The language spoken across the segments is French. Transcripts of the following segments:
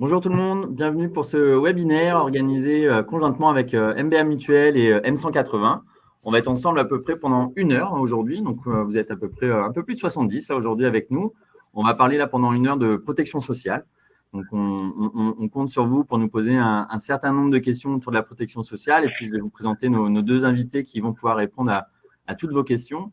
Bonjour tout le monde, bienvenue pour ce webinaire organisé conjointement avec MBA Mutuel et M180. On va être ensemble à peu près pendant 1 heure aujourd'hui, donc vous êtes à peu près un peu plus de 70 là aujourd'hui avec nous. On va parler là pendant 1 heure de protection sociale. Donc on compte sur vous pour nous poser un certain nombre de questions autour de la protection sociale et puis je vais vous présenter nos deux invités qui vont pouvoir répondre à toutes vos questions.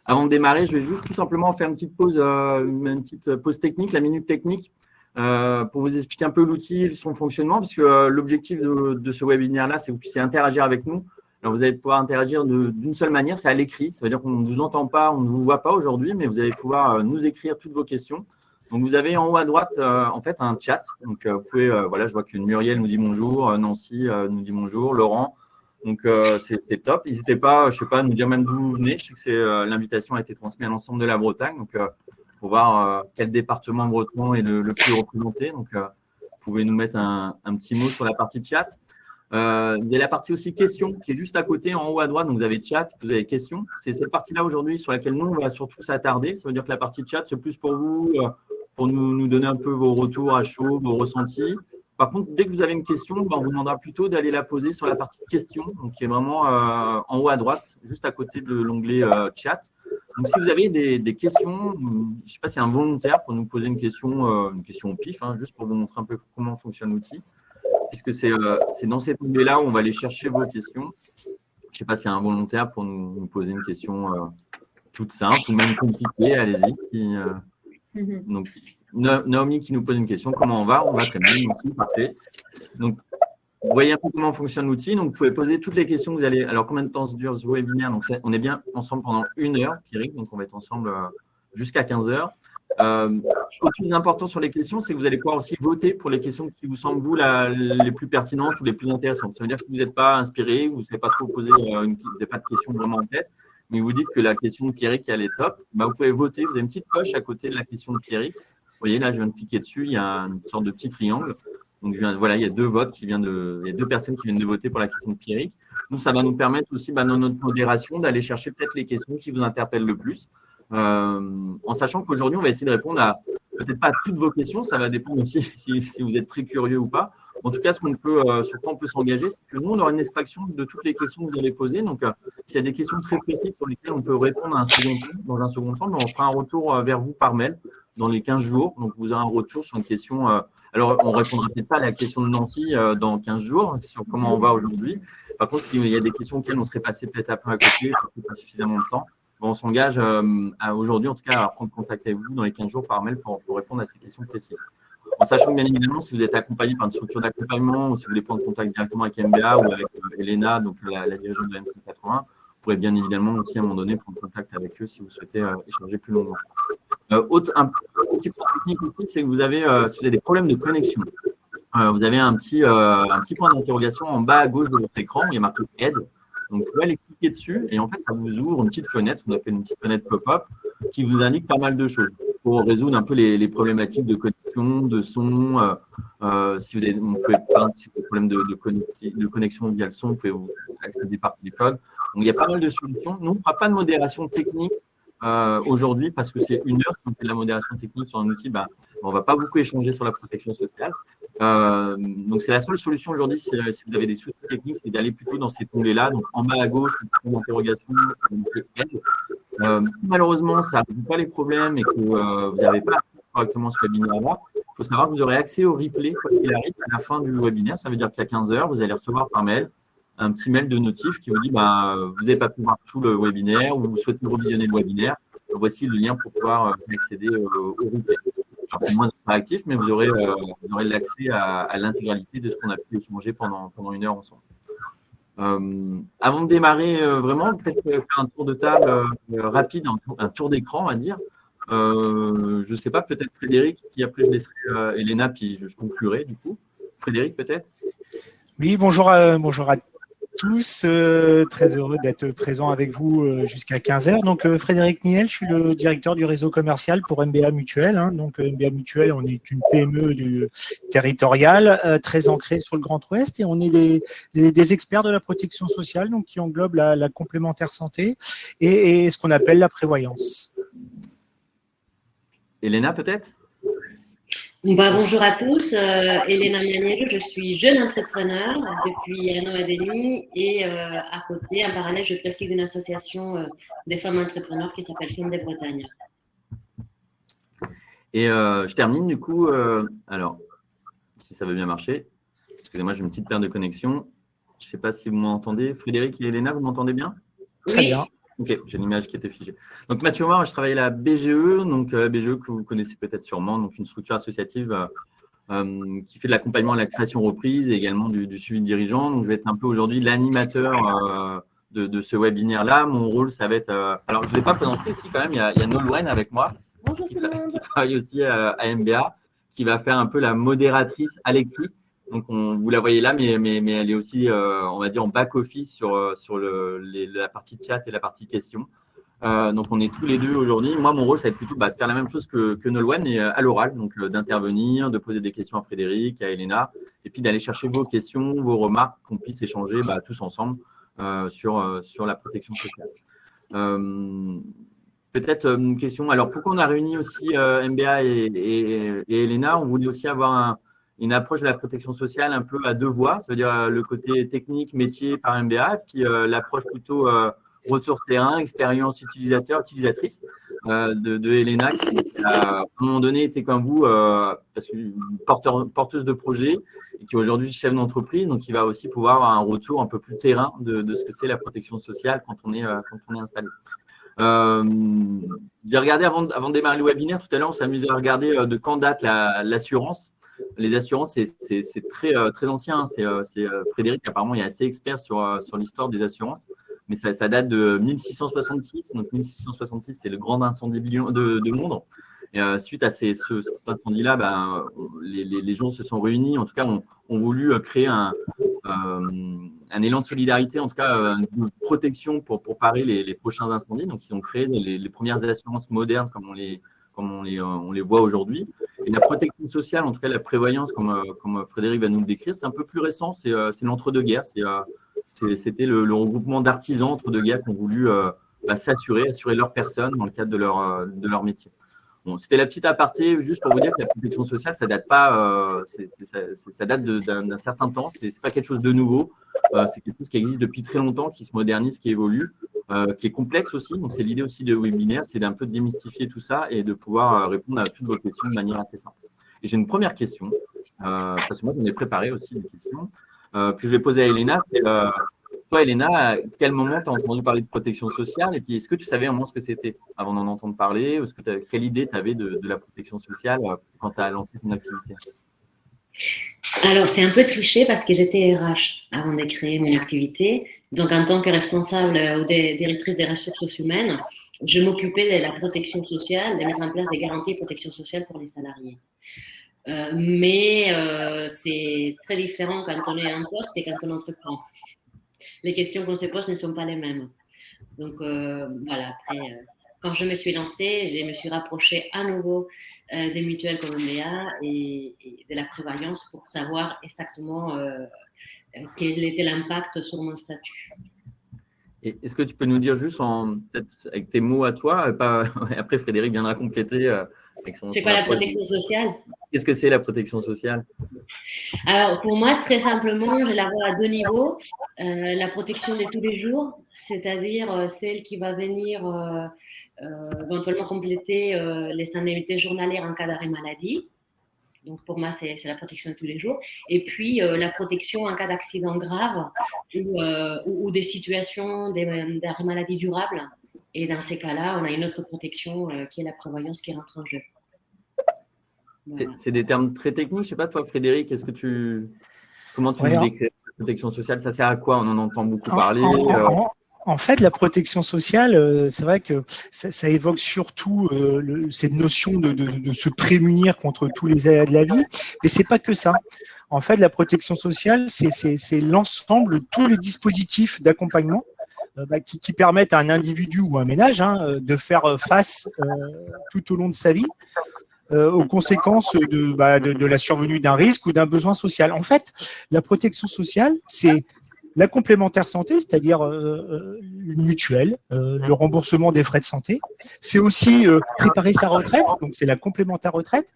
Avant de démarrer, je vais juste tout simplement faire une petite pause technique, la minute technique. Pour vous expliquer un peu l'outil, son fonctionnement, parce que l'objectif de ce webinaire-là, c'est que vous puissiez interagir avec nous. Alors, vous allez pouvoir interagir d'une seule manière, c'est à l'écrit. Ça veut dire qu'on ne vous entend pas, on ne vous voit pas aujourd'hui, mais vous allez pouvoir nous écrire toutes vos questions. Donc, vous avez en haut à droite, en fait, un chat. Donc, vous pouvez, voilà, je vois que Muriel nous dit bonjour, Nancy nous dit bonjour, Laurent. Donc, c'est top. N'hésitez pas, je ne sais pas, à nous dire même d'où vous venez. Je sais que l'invitation a été transmise à l'ensemble de la Bretagne. Donc, pour voir quel département breton est le plus représenté. Donc, vous pouvez nous mettre un petit mot sur la partie chat. Il y a la partie aussi questions qui est juste à côté, en haut à droite. Donc, vous avez chat, vous avez questions. C'est cette partie-là aujourd'hui sur laquelle nous, on va surtout s'attarder. Ça veut dire que la partie chat, c'est plus pour vous, pour nous donner un peu vos retours à chaud, vos ressentis. Par contre, dès que vous avez une question, on vous demandera plutôt d'aller la poser sur la partie questions, donc qui est vraiment en haut à droite, juste à côté de l'onglet chat. Donc, si vous avez des questions, je ne sais pas si c'est un volontaire pour nous poser une question au pif, juste pour vous montrer un peu comment fonctionne l'outil, puisque c'est dans cet onglet-là où on va aller chercher vos questions. Je ne sais pas s'il y a un volontaire pour nous poser une question toute simple ou même compliquée, allez-y. Donc, Naomi qui nous pose une question, comment on va? On va très bien, merci, parfait. Donc, vous voyez un peu comment fonctionne l'outil. Donc, vous pouvez poser toutes les questions que vous allez. Alors, combien de temps dure ce webinaire? Donc, on est bien ensemble pendant 1 heure, Pierrick. Donc, on va être ensemble jusqu'à 15 heures. Autre chose d'important sur les questions, c'est que vous allez pouvoir aussi voter pour les questions qui vous semblent, vous, les plus pertinentes ou les plus intéressantes. Ça veut dire que si vous n'êtes pas inspiré, vous ne savez pas trop poser, vous n'avez pas de questions vraiment en tête, mais vous dites que la question de Pierrick, elle est top, vous pouvez voter. Vous avez une petite coche à côté de la question de Pierrick. Vous voyez, là, je viens de cliquer dessus. Il y a une sorte de petit triangle. Donc, voilà, il y a deux votes il y a deux personnes qui viennent de voter pour la question de Pierrick. Nous, ça va nous permettre aussi, dans notre modération, d'aller chercher peut-être les questions qui vous interpellent le plus. En sachant qu'aujourd'hui, on va essayer de répondre peut-être pas à toutes vos questions, ça va dépendre aussi si vous êtes très curieux ou pas. En tout cas, sur quoi on peut s'engager, c'est que nous, on aura une extraction de toutes les questions que vous allez poser. Donc, s'il y a des questions très précises sur lesquelles on peut répondre dans un second temps, on fera un retour vers vous par mail dans les 15 jours. Donc, vous aurez un retour sur une question. Alors, on ne répondra peut-être pas à la question de Nancy dans 15 jours sur comment on va aujourd'hui. Par contre, s'il y a des questions auxquelles on serait passé peut-être un peu à côté parce qu'il n'y a pas suffisamment de temps, on s'engage aujourd'hui, en tout cas, à prendre contact avec vous dans les 15 jours par mail pour répondre à ces questions précises. En sachant que, bien évidemment, si vous êtes accompagné par une structure d'accompagnement ou si vous voulez prendre contact directement avec MBA ou avec Elena, donc la dirigeante de M180, vous pourrez bien évidemment aussi, à un moment donné, prendre contact avec eux si vous souhaitez échanger plus longuement. Un petit point technique aussi, c'est que si vous avez des problèmes de connexion, vous avez un petit point d'interrogation en bas à gauche de votre écran, où il y a marqué « Aide ». Donc, vous pouvez aller cliquer dessus et en fait, ça vous ouvre une petite fenêtre, ce qu'on appelle une petite fenêtre pop-up, qui vous indique pas mal de choses pour résoudre un peu les problématiques de connexion, de son. Si vous avez des problèmes de connexion via le son, vous pouvez vous accéder par téléphone. Donc, il y a pas mal de solutions. Nous, on ne fera pas de modération technique aujourd'hui parce que c'est 1 heure. Si on fait de la modération technique sur un outil, on ne va pas beaucoup échanger sur la protection sociale. Donc, c'est la seule solution aujourd'hui si vous avez des soucis techniques, c'est d'aller plutôt dans ces onglets-là. Donc, en bas à gauche, une interrogation, si malheureusement, ça ne résout pas les problèmes et que vous n'avez pas correctement ce webinaire-là, il faut savoir que vous aurez accès au replay quoi qu'il arrive à la fin du webinaire. Ça veut dire qu'à 15 heures, vous allez recevoir par mail un petit mail de notif qui vous dit vous n'avez pas pu voir tout le webinaire ou vous souhaitez revisionner le webinaire. Voici le lien pour pouvoir accéder au replay. Alors, c'est moins interactif, mais vous aurez l'accès à l'intégralité de ce qu'on a pu échanger pendant 1 heure ensemble. Avant de démarrer vraiment, peut-être faire un tour de table rapide, un tour d'écran, on va dire. Je ne sais pas, peut-être Frédéric, puis après je laisserai Elena, puis je conclurai du coup. Frédéric, peut-être? Oui, bonjour à tous, très heureux d'être présent avec vous jusqu'à 15h. Donc Frédéric Niel, je suis le directeur du réseau commercial pour MBA Mutuel. Donc MBA Mutuel, on est une PME territoriale très ancrée sur le Grand Ouest et on est des experts de la protection sociale, donc qui englobe la complémentaire santé et ce qu'on appelle la prévoyance. Elena, peut-être? Bonjour à tous, Elena Maniero, je suis jeune entrepreneur depuis 1 an et demi et à côté, en parallèle, je préside une association des femmes entrepreneurs qui s'appelle Femmes de Bretagne. Et je termine du coup, alors, si ça veut bien marcher, excusez-moi, j'ai une petite perte de connexion. Je ne sais pas si vous m'entendez. Frédéric et Elena, vous m'entendez bien? Très bien. Ok, j'ai l'image qui était figée. Donc Mathieu, moi, je travaille à la BGE, donc BGE que vous connaissez peut-être sûrement, donc une structure associative qui fait de l'accompagnement à la création reprise et également du suivi de dirigeants. Donc je vais être un peu aujourd'hui l'animateur de ce webinaire-là. Mon rôle, ça va être… alors, je ne vous ai pas présenté ici quand même, il y a Nolwenn avec moi. Bonjour tout le monde. Qui travaille aussi à MBA, qui va faire un peu la modératrice à l'écrit. Donc, vous la voyez là, mais elle est aussi, on va dire, en back-office sur la partie chat et la partie questions. Donc, on est tous les deux aujourd'hui. Moi, mon rôle, ça va être plutôt de faire la même chose que Nolwenn, et à l'oral, donc d'intervenir, de poser des questions à Frédéric, à Elena, et puis d'aller chercher vos questions, vos remarques, qu'on puisse échanger tous ensemble sur la protection sociale. Peut-être une question. Alors, pourquoi on a réuni aussi MBA et Elena? On voulait aussi avoir une approche de la protection sociale un peu à deux voies, c'est-à-dire le côté technique, métier par MBA, puis l'approche plutôt retour terrain, expérience utilisateur, utilisatrice de Elena, qui a, à un moment donné, était comme vous, parce que porteuse de projet et qui est aujourd'hui chef d'entreprise, donc qui va aussi pouvoir avoir un retour un peu plus terrain de ce que c'est la protection sociale quand on est installé. J'ai regardé avant de démarrer le webinaire, tout à l'heure, on s'amusait à regarder de quand date l'assurance. Les assurances, c'est très ancien. C'est Frédéric, apparemment, il est assez expert sur l'histoire des assurances. Mais ça date de 1666. Donc, 1666, c'est le grand incendie de Londres. Et suite à cet incendie-là, les gens se sont réunis, en tout cas, ont voulu créer un élan de solidarité, en tout cas une protection pour parer les prochains incendies. Donc, ils ont créé les premières assurances modernes comme on les voit aujourd'hui. Et la protection sociale, en tout cas la prévoyance, comme Frédéric va nous le décrire, c'est un peu plus récent, c'est l'entre-deux-guerres. C'était le regroupement d'artisans entre-deux-guerres qui ont voulu assurer leur personne dans le cadre de leur métier. Bon, c'était la petite aparté, juste pour vous dire que la protection sociale, ça date pas, ça date d'un certain temps. C'est pas quelque chose de nouveau. C'est quelque chose qui existe depuis très longtemps, qui se modernise, qui évolue, qui est complexe aussi. Donc, c'est l'idée aussi de webinaire, c'est d'un peu démystifier tout ça et de pouvoir répondre à toutes vos questions de manière assez simple. Et j'ai une première question, parce que moi, j'en ai préparé aussi des questions, que je vais poser à Elena. C'est toi, Elena, à quel moment tu as entendu parler de protection sociale? Et puis, est-ce que tu savais au moins ce que c'était avant d'en entendre parler? Quelle idée tu avais de la protection sociale quand tu as lancé ton activité? Alors, c'est un peu triché parce que j'étais RH avant de créer mon activité. Donc, en tant que responsable ou directrice des ressources humaines, je m'occupais de la protection sociale, de mettre en place des garanties de protection sociale pour les salariés. Mais c'est très différent quand on est en poste et quand on entreprend. Les questions qu'on se pose ne sont pas les mêmes. Donc, voilà, après… quand je me suis lancée, je me suis rapprochée à nouveau des mutuelles comme MBA et de la prévoyance pour savoir exactement quel était l'impact sur mon statut. Et est-ce que tu peux nous dire juste peut-être avec tes mots à toi, après Frédéric viendra compléter avec son… C'est quoi la protection sociale? Qu'est-ce que c'est la protection sociale? Alors, pour moi, très simplement, je la vois à deux niveaux. La protection de tous les jours, c'est-à-dire celle qui va venir éventuellement compléter les indemnités journalières en cas d'arrêt maladie. Donc, pour moi, c'est la protection de tous les jours. Et puis, la protection en cas d'accident grave ou des situations d'arrêt maladie durable. Et dans ces cas-là, on a une autre protection qui est la prévoyance qui rentre en jeu. Voilà. C'est des termes très techniques. Je ne sais pas, toi, Frédéric, comment tu nous décris la protection sociale? Ça sert à quoi? On en entend beaucoup parler. En fait, la protection sociale, c'est vrai que ça évoque surtout cette notion de se prémunir contre tous les aléas de la vie, mais c'est pas que ça. En fait, la protection sociale, c'est l'ensemble, tous les dispositifs d'accompagnement qui permettent à un individu ou un ménage de faire face tout au long de sa vie aux conséquences de la survenue d'un risque ou d'un besoin social. En fait, la protection sociale, c'est La complémentaire santé, c'est-à-dire une mutuelle, le remboursement des frais de santé. C'est aussi préparer sa retraite, donc c'est la complémentaire retraite,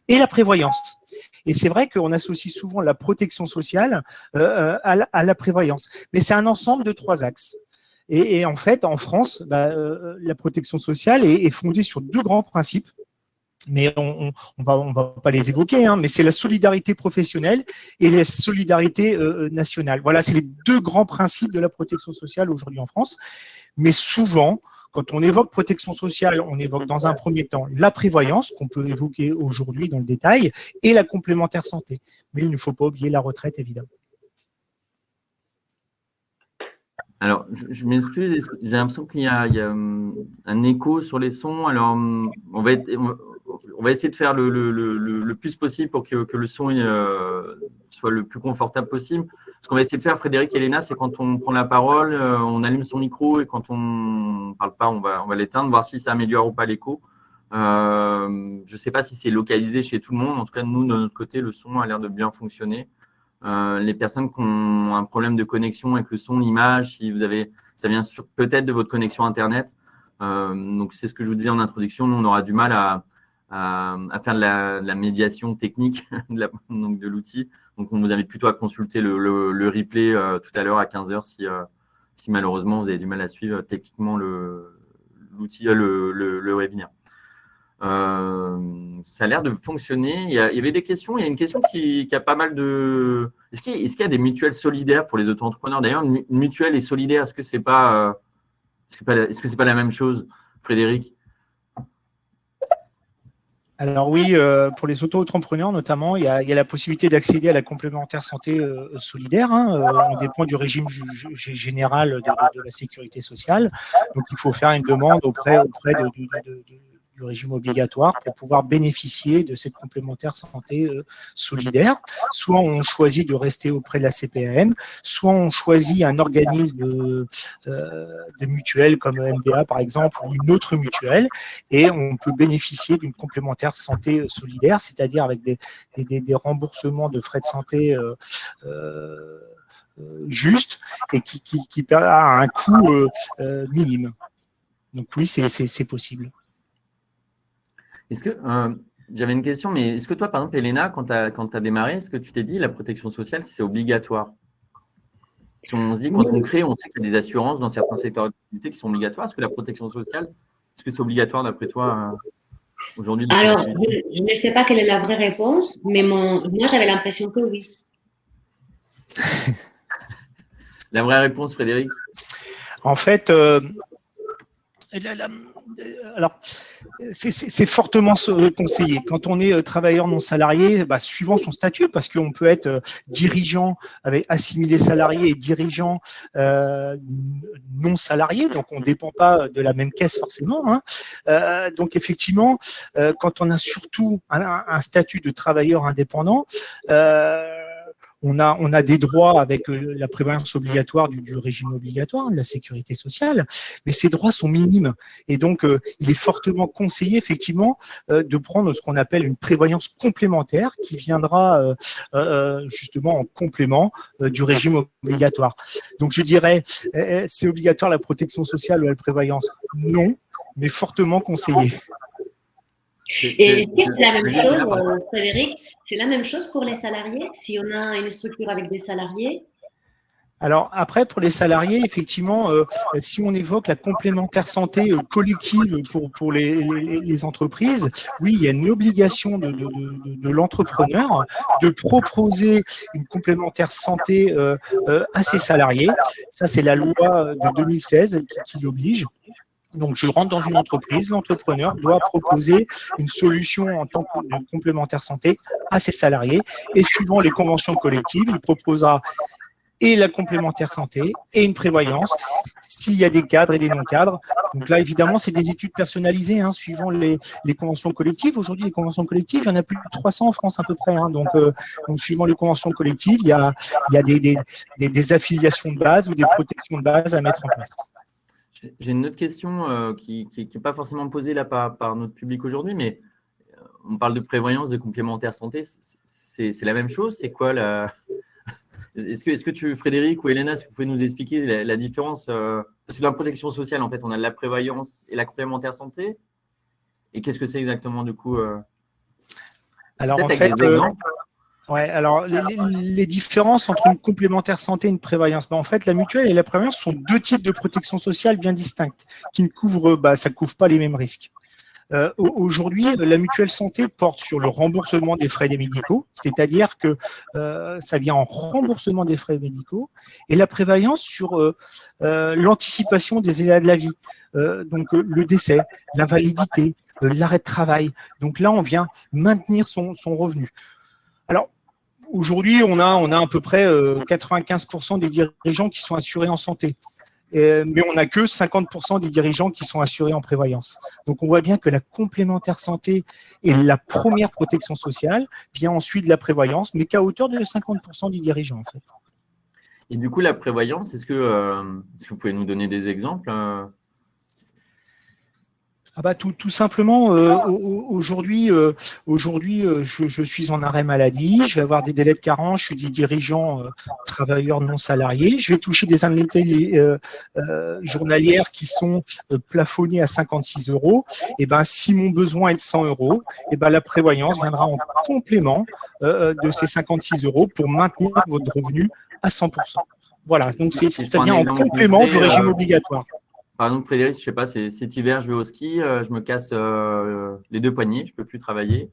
et la prévoyance. Et c'est vrai qu'on associe souvent la protection sociale à la prévoyance. Mais c'est un ensemble de 3 axes. Et en fait, en France, la protection sociale est fondée sur 2 grands principes. Mais on va pas les évoquer, hein, mais c'est la solidarité professionnelle et la solidarité nationale. Voilà, c'est les 2 grands principes de la protection sociale aujourd'hui en France. Mais souvent, quand on évoque protection sociale, on évoque dans un premier temps la prévoyance, qu'on peut évoquer aujourd'hui dans le détail, et la complémentaire santé. Mais il ne faut pas oublier la retraite, évidemment. Alors, je m'excuse, j'ai l'impression qu'il y a un écho sur les sons. Alors, on va essayer de faire le plus possible pour que le son soit le plus confortable possible. Ce qu'on va essayer de faire, Frédéric et Elena, c'est quand on prend la parole, on allume son micro et quand on ne parle pas, on va l'éteindre, voir si ça améliore ou pas l'écho. Je ne sais pas si c'est localisé chez tout le monde. En tout cas, nous, de notre côté, le son a l'air de bien fonctionner. Les personnes qui ont un problème de connexion avec le son, l'image, si vous avez, ça vient peut-être de votre connexion Internet. Donc, c'est ce que je vous disais en introduction. Nous, on aura du mal à faire de la médiation technique donc de l'outil. Donc, on vous invite plutôt à consulter le replay tout à l'heure à 15h si malheureusement vous avez du mal à suivre techniquement l'outil, le webinaire. Ça a l'air de fonctionner. Il y avait des questions. Il y a une question qui a pas mal de… Est-ce qu'il y a des mutuelles solidaires pour les auto-entrepreneurs? D'ailleurs, une mutuelle et solidaire, est-ce que c'est pas la même chose, Frédéric? Alors oui, pour les auto-entrepreneurs notamment, il y a la possibilité d'accéder à la complémentaire santé solidaire. On dépend du régime général de la sécurité sociale. Donc il faut faire une demande auprès du régime obligatoire pour pouvoir bénéficier de cette complémentaire santé solidaire. Soit on choisit de rester auprès de la CPAM, soit on choisit un organisme de mutuelle comme MBA par exemple, ou une autre mutuelle, et on peut bénéficier d'une complémentaire santé solidaire, c'est-à-dire avec des remboursements de frais de santé justes et qui a un coût minime. Donc oui, c'est possible. Est-ce que j'avais une question, mais est-ce que toi, par exemple, Elena, quand tu as démarré, est-ce que tu t'es dit la protection sociale, c'est obligatoire? Si on se dit, quand on crée, on sait qu'il y a des assurances dans certains secteurs d'activité qui sont obligatoires. Est-ce que la protection sociale, est-ce que c'est obligatoire d'après toi aujourd'hui? Alors, je ne sais pas quelle est la vraie réponse, mais moi, j'avais l'impression que oui. La vraie réponse, Frédéric? En fait, alors, c'est fortement conseillé. Quand on est travailleur non salarié, suivant son statut, parce qu'on peut être dirigeant avec assimilé salarié et dirigeant non salarié, donc on ne dépend pas de la même caisse forcément. Donc effectivement, quand on a surtout un statut de travailleur indépendant, on a des droits avec la prévoyance obligatoire du régime obligatoire, de la sécurité sociale, mais ces droits sont minimes. Et donc, il est fortement conseillé, effectivement, de prendre ce qu'on appelle une prévoyance complémentaire qui viendra justement en complément du régime obligatoire. Donc, je dirais, c'est obligatoire la protection sociale ou la prévoyance? Non, mais fortement conseillé. Et c'est la même chose, Frédéric, c'est la même chose pour les salariés, si on a une structure avec des salariés? Alors après, pour les salariés, effectivement, si on évoque la complémentaire santé collective pour les entreprises, oui, il y a une obligation de l'entrepreneur de proposer une complémentaire santé à ses salariés. Ça, c'est la loi de 2016 qui l'oblige. Donc, je rentre dans une entreprise, l'entrepreneur doit proposer une solution en tant que complémentaire santé à ses salariés et suivant les conventions collectives, il proposera et la complémentaire santé et une prévoyance s'il y a des cadres et des non-cadres. Donc là, évidemment, c'est des études personnalisées suivant les conventions collectives. Aujourd'hui, les conventions collectives, il y en a plus de 300 en France à peu près. Donc, suivant les conventions collectives, il y a des affiliations de base ou des protections de base à mettre en place. J'ai une autre question qui n'est pas forcément posée là par notre public aujourd'hui, mais on parle de prévoyance, de complémentaire santé. C'est la même chose? C'est quoi Frédéric ou Elena, est-ce que vous pouvez nous expliquer la différence parce que dans la protection sociale, en fait, on a la prévoyance et la complémentaire santé. Et qu'est-ce que c'est exactement, du coup Alors, en peut-être fait, avec des exemples. ouais, alors les différences entre une complémentaire santé et une prévoyance, en fait, la mutuelle et la prévoyance sont deux types de protection sociale bien distincts, qui ne couvrent, ça couvre pas les mêmes risques. Aujourd'hui, la mutuelle santé porte sur le remboursement des frais des médicaux, c'est-à-dire que ça vient en remboursement des frais médicaux, et la prévoyance sur l'anticipation des aléas de la vie, donc le décès, l'invalidité, l'arrêt de travail. Donc là, on vient maintenir son revenu. Alors, aujourd'hui, on a à peu près 95% des dirigeants qui sont assurés en santé. Mais on n'a que 50% des dirigeants qui sont assurés en prévoyance. Donc, on voit bien que la complémentaire santé est la première protection sociale, vient ensuite la prévoyance, mais qu'à hauteur de 50% des dirigeants, en fait. Et du coup, la prévoyance, est-ce que vous pouvez nous donner des exemples Tout simplement, aujourd'hui, je suis en arrêt maladie, je vais avoir des délais de carence, je suis des dirigeants travailleurs non salariés, je vais toucher des indemnités journalières qui sont plafonnées à 56 €. Et ben, si mon besoin est de 100 €, et ben, la prévoyance viendra en complément de ces 56 € pour maintenir votre revenu à 100%. Voilà, donc ça vient en complément du régime obligatoire. Par exemple, Frédéric, je ne sais pas, cet hiver, je vais au ski, je me casse les deux poignets, je ne peux plus travailler.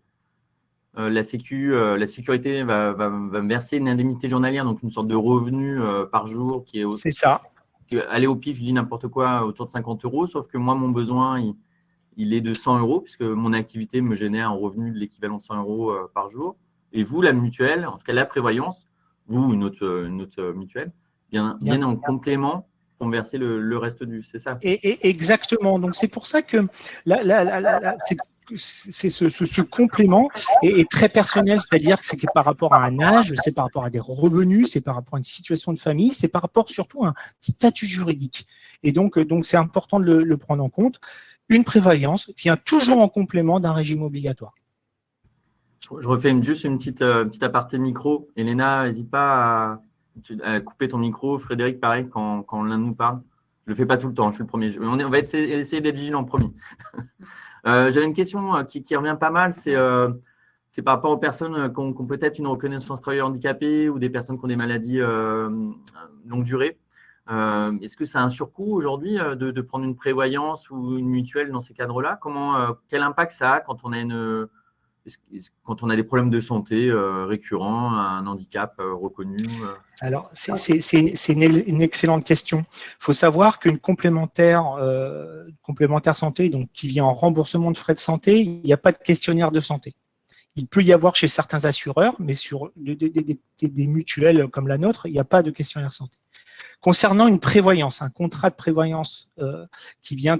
La sécurité va me verser une indemnité journalière, donc une sorte de revenu par jour qui est… C'est ça. Aller au pif, je dis n'importe quoi, autour de 50 €, sauf que moi, mon besoin, il est de 100 €, puisque mon activité me génère un revenu de l'équivalent de 100 € par jour. Et vous, la mutuelle, en tout cas la prévoyance, vous, une autre mutuelle, viennent en complément pour verser le reste du, c'est ça? Et exactement. Donc, c'est pour ça que ce complément est très personnel, c'est-à-dire que c'est par rapport à un âge, c'est par rapport à des revenus, c'est par rapport à une situation de famille, c'est par rapport surtout à un statut juridique. Et donc c'est important de le prendre en compte. Une prévoyance vient toujours en complément d'un régime obligatoire. Je refais juste une petite aparté micro. Elena, n'hésite pas à couper ton micro. Frédéric, pareil, quand l'un de nous parle. Je ne le fais pas tout le temps, je suis le premier. On va essayer d'être vigilant premier. J'avais une question qui revient pas mal, c'est par rapport aux personnes qui ont peut-être une reconnaissance travailleur handicapé ou des personnes qui ont des maladies longue durée. Est-ce que ça a un surcoût aujourd'hui de prendre une prévoyance ou une mutuelle dans ces cadres-là? Quel impact ça a quand on a des problèmes de santé récurrents, un handicap reconnu? Alors, c'est une excellente question. Il faut savoir qu'une complémentaire santé, donc qui vient en remboursement de frais de santé, il n'y a pas de questionnaire de santé. Il peut y avoir chez certains assureurs, mais sur des mutuelles comme la nôtre, il n'y a pas de questionnaire santé. Concernant une prévoyance, un contrat de prévoyance qui vient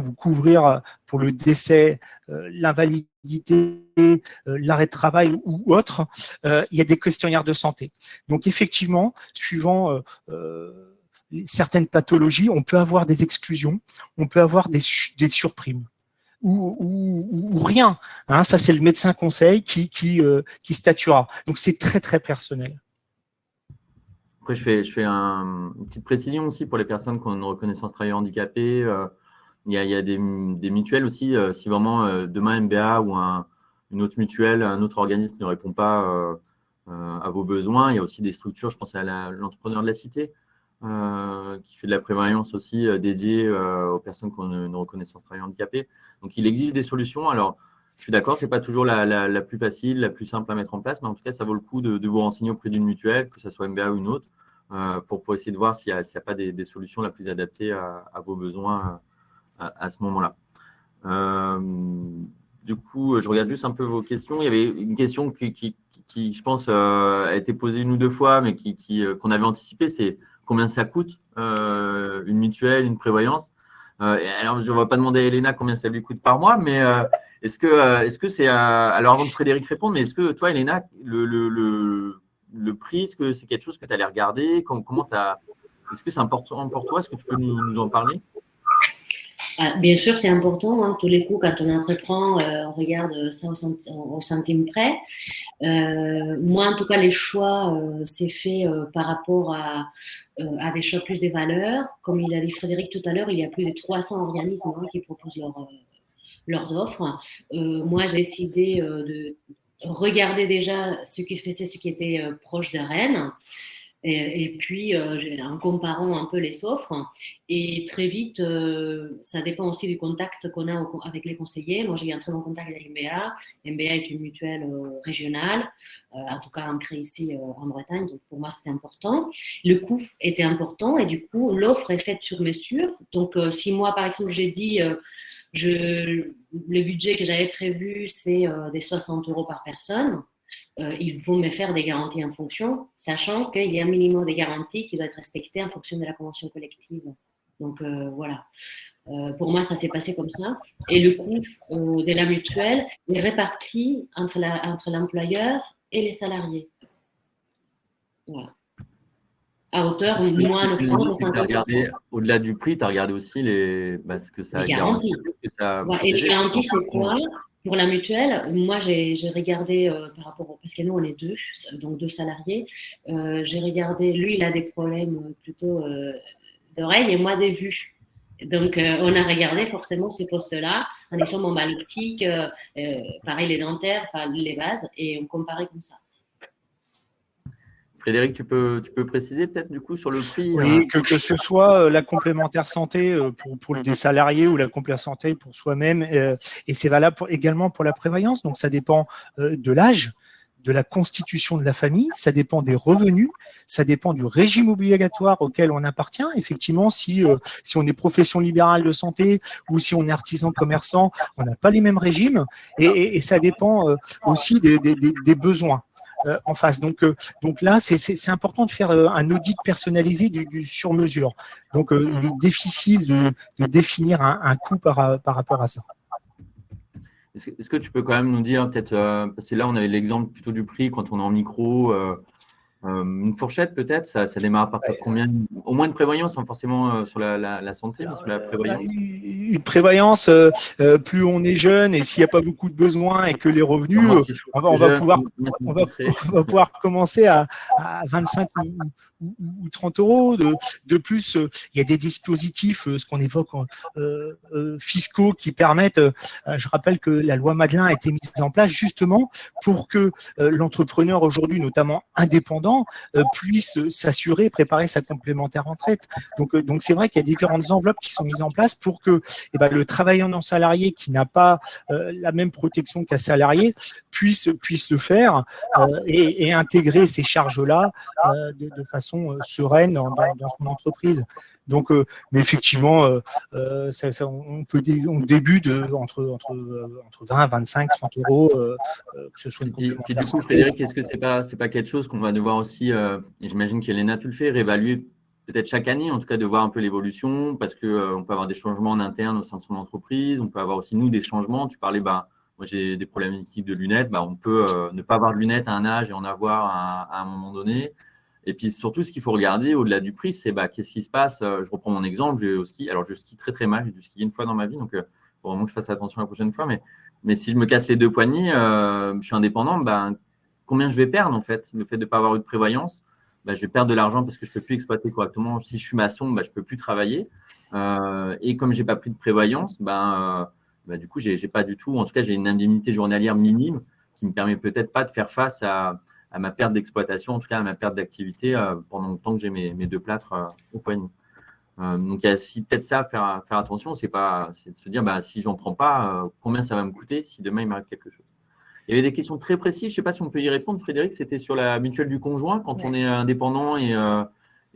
vous couvrir pour le décès, l'invalidité, l'arrêt de travail ou autre, il y a des questionnaires de santé. Donc effectivement, suivant certaines pathologies, on peut avoir des exclusions, on peut avoir des surprimes. Ou rien. Hein, ça, c'est le médecin conseil qui statuera. Donc, c'est très, très personnel. Après, je fais une petite précision aussi pour les personnes qui ont une reconnaissance travailleur handicapé. Il y a des mutuelles aussi. Si vraiment demain MBA ou une autre mutuelle, un autre organisme ne répond pas à vos besoins, il y a aussi des structures, je pense à l'entrepreneur de la cité, qui fait de la prévoyance aussi dédiée aux personnes qui ont une reconnaissance travailleur handicapé. Donc, il existe des solutions. Alors, je suis d'accord, ce n'est pas toujours la plus facile, la plus simple à mettre en place, mais en tout cas, ça vaut le coup de vous renseigner auprès d'une mutuelle, que ce soit MBA ou une autre, pour essayer de voir s'il n'y a pas des solutions la plus adaptées à vos besoins à ce moment-là. Du coup, je regarde juste un peu vos questions. Il y avait une question qui je pense, a été posée une ou deux fois, mais qu'on avait anticipé, c'est combien ça coûte une mutuelle, une prévoyance. Alors, je ne vais pas demander à Elena combien ça lui coûte par mois, mais est-ce que c'est… alors, avant que Frédéric réponde, mais est-ce que toi, Elena, le prix, est-ce que c'est quelque chose que tu allais regarder? Est-ce que c'est important pour toi? Est-ce que tu peux nous en parler? Bien sûr, c'est important. Hein, tous les coups, quand on entreprend, on regarde ça au centime près. Moi, en tout cas, les choix, c'est fait par rapport à des choix plus des valeurs. Comme il a dit Frédéric tout à l'heure, il y a plus de 300 organismes qui proposent leurs offres. Moi, j'ai décidé de regarder déjà ce qui faisait, ce qui était proche de Rennes. Et puis, en comparant un peu les offres, et très vite, ça dépend aussi du contact qu'on a avec les conseillers. Moi, j'ai eu un très bon contact avec MBA. MBA est une mutuelle régionale, en tout cas ancrée ici en Bretagne, donc pour moi, c'était important. Le coût était important, et du coup, l'offre est faite sur mesure. Donc, si moi, par exemple, j'ai dit, le budget que j'avais prévu, c'est des 60 € par personne. Ils vont me faire des garanties en fonction, sachant qu'il y a un minimum de garanties qui doit être respecté en fonction de la convention collective. Donc voilà. Pour moi, ça s'est passé comme ça. Et le coût de la mutuelle est réparti entre l'employeur et les salariés. Voilà. À hauteur moins de 50%. Au-delà du prix, tu as regardé aussi ce que ça garantit. Et les garanties, c'est quoi? Pour la mutuelle, moi, j'ai regardé par rapport parce que nous, on est deux, donc 2 salariés. J'ai regardé, lui, il a des problèmes plutôt d'oreilles et moi, des vues. Donc, on a regardé forcément ces postes-là en disant, bon, l'optique, pareil, les dentaires, les bases, et on comparait comme ça. Frédéric, tu peux préciser peut-être du coup sur le prix? Oui, que ce soit la complémentaire santé pour des salariés ou la complémentaire santé pour soi-même, et c'est valable également pour la prévoyance. Donc, ça dépend de l'âge, de la constitution de la famille, ça dépend des revenus, ça dépend du régime obligatoire auquel on appartient. Effectivement, si on est profession libérale de santé ou si on est artisan commerçant, on n'a pas les mêmes régimes, et ça dépend aussi des besoins en face. Donc là, c'est important de faire un audit personnalisé du sur-mesure. Donc, il est difficile de définir un coût par rapport à ça. Est-ce que tu peux quand même nous dire, peut-être, parce que là, on avait l'exemple plutôt du prix quand on est en micro, une fourchette peut-être, ça démarre à partir de combien? Au moins de prévoyance, sans forcément sur la santé, mais sur la prévoyance. Une prévoyance, plus on est jeune et s'il n'y a pas beaucoup de besoins et que les revenus, on va pouvoir commencer à 25 ou 30 €. De plus, il y a des dispositifs, ce qu'on évoque fiscaux qui permettent, je rappelle que la loi Madelin a été mise en place justement pour que l'entrepreneur aujourd'hui, notamment indépendant, puisse s'assurer, préparer sa complémentaire retraite. Donc c'est vrai qu'il y a différentes enveloppes qui sont mises en place pour que le travailleur non salarié qui n'a pas la même protection qu'un salarié puisse le faire et intégrer ces charges-là de façon sereine dans son entreprise. Donc, mais effectivement, on débute entre 20, 25, 30 €, que ce soit une complémentaire. Et du coup, Frédéric, est-ce que c'est pas quelque chose qu'on va devoir aussi, et j'imagine qu'Elena, tu le fais, réévaluer peut-être chaque année, en tout cas de voir un peu l'évolution, parce qu'on peut avoir des changements en interne au sein de son entreprise, on peut avoir aussi, nous, des changements. Tu parlais, moi j'ai des problématiques de lunettes, on peut ne pas avoir de lunettes à un âge et en avoir à un moment donné. Et puis surtout, ce qu'il faut regarder au-delà du prix, c'est qu'est-ce qui se passe. Je reprends mon exemple, je vais au ski. Alors, je skie très très mal, j'ai dû skier une fois dans ma vie, donc il faut vraiment que je fasse attention la prochaine fois. Mais si je me casse les 2 poignets, je suis indépendant, combien je vais perdre en fait? Le fait de ne pas avoir eu de prévoyance, je vais perdre de l'argent parce que je ne peux plus exploiter correctement. Si je suis maçon, je ne peux plus travailler. Et comme je n'ai pas pris de prévoyance, du coup, j'ai pas du tout, en tout cas, j'ai une indemnité journalière minime qui ne me permet peut-être pas de faire face à ma perte d'exploitation, en tout cas à ma perte d'activité pendant le temps que j'ai mes 2 plâtres au poignet. Donc, il y a peut-être ça à faire attention, c'est de se dire si je n'en prends pas, combien ça va me coûter si demain il m'arrive quelque chose. Il y avait des questions très précises, je ne sais pas si on peut y répondre, Frédéric, c'était sur la mutuelle du conjoint, quand on est indépendant et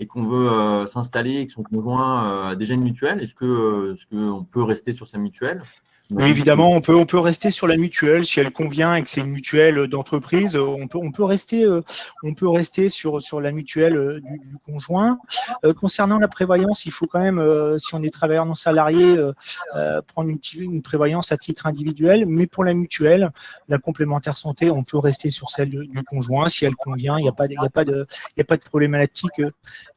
qu'on veut s'installer et que son conjoint a déjà une mutuelle, est-ce qu'on peut rester sur sa mutuelle? Oui, évidemment, on peut rester sur la mutuelle si elle convient et que c'est une mutuelle d'entreprise. On peut rester sur la mutuelle du conjoint. Concernant la prévoyance, il faut quand même, si on est travailleur non salarié, prendre une prévoyance à titre individuel. Mais pour la mutuelle, la complémentaire santé, on peut rester sur celle du conjoint si elle convient. Il n'y a pas de problématique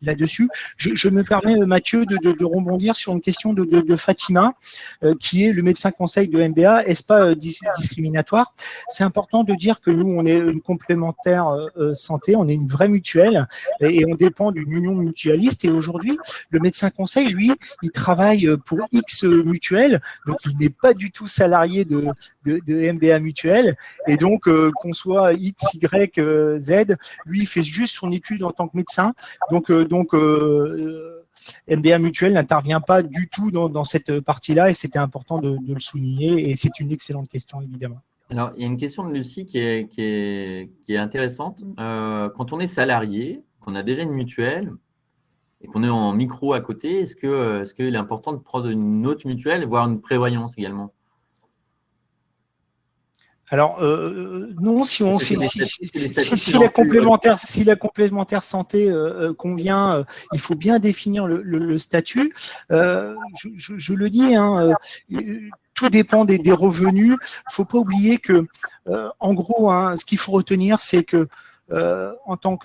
là-dessus. Je me permets, Mathieu, de rebondir sur une question de Fatima, qui est le médecin conseil de MBA. Est-ce pas discriminatoire? C'est important de dire que nous, on est une complémentaire santé, on est une vraie mutuelle et on dépend d'une union mutualiste. Et aujourd'hui, le médecin conseil, lui, il travaille pour X mutuelle, donc il n'est pas du tout salarié de MBA mutuelle. Et donc, qu'on soit X, Y, Z, lui, il fait juste son étude en tant que médecin. Donc MBA Mutuel n'intervient pas du tout dans cette partie-là et c'était important de le souligner et c'est une excellente question évidemment. Alors, il y a une question de Lucie qui est intéressante. Quand on est salarié, qu'on a déjà une mutuelle et qu'on est en micro à côté, est-ce qu'il est important de prendre une autre mutuelle, voire une prévoyance également? Alors non, si la complémentaire santé convient, il faut bien définir le statut. Je le dis, hein, tout dépend des revenus. Il ne faut pas oublier que, en gros, hein, ce qu'il faut retenir, c'est que en tant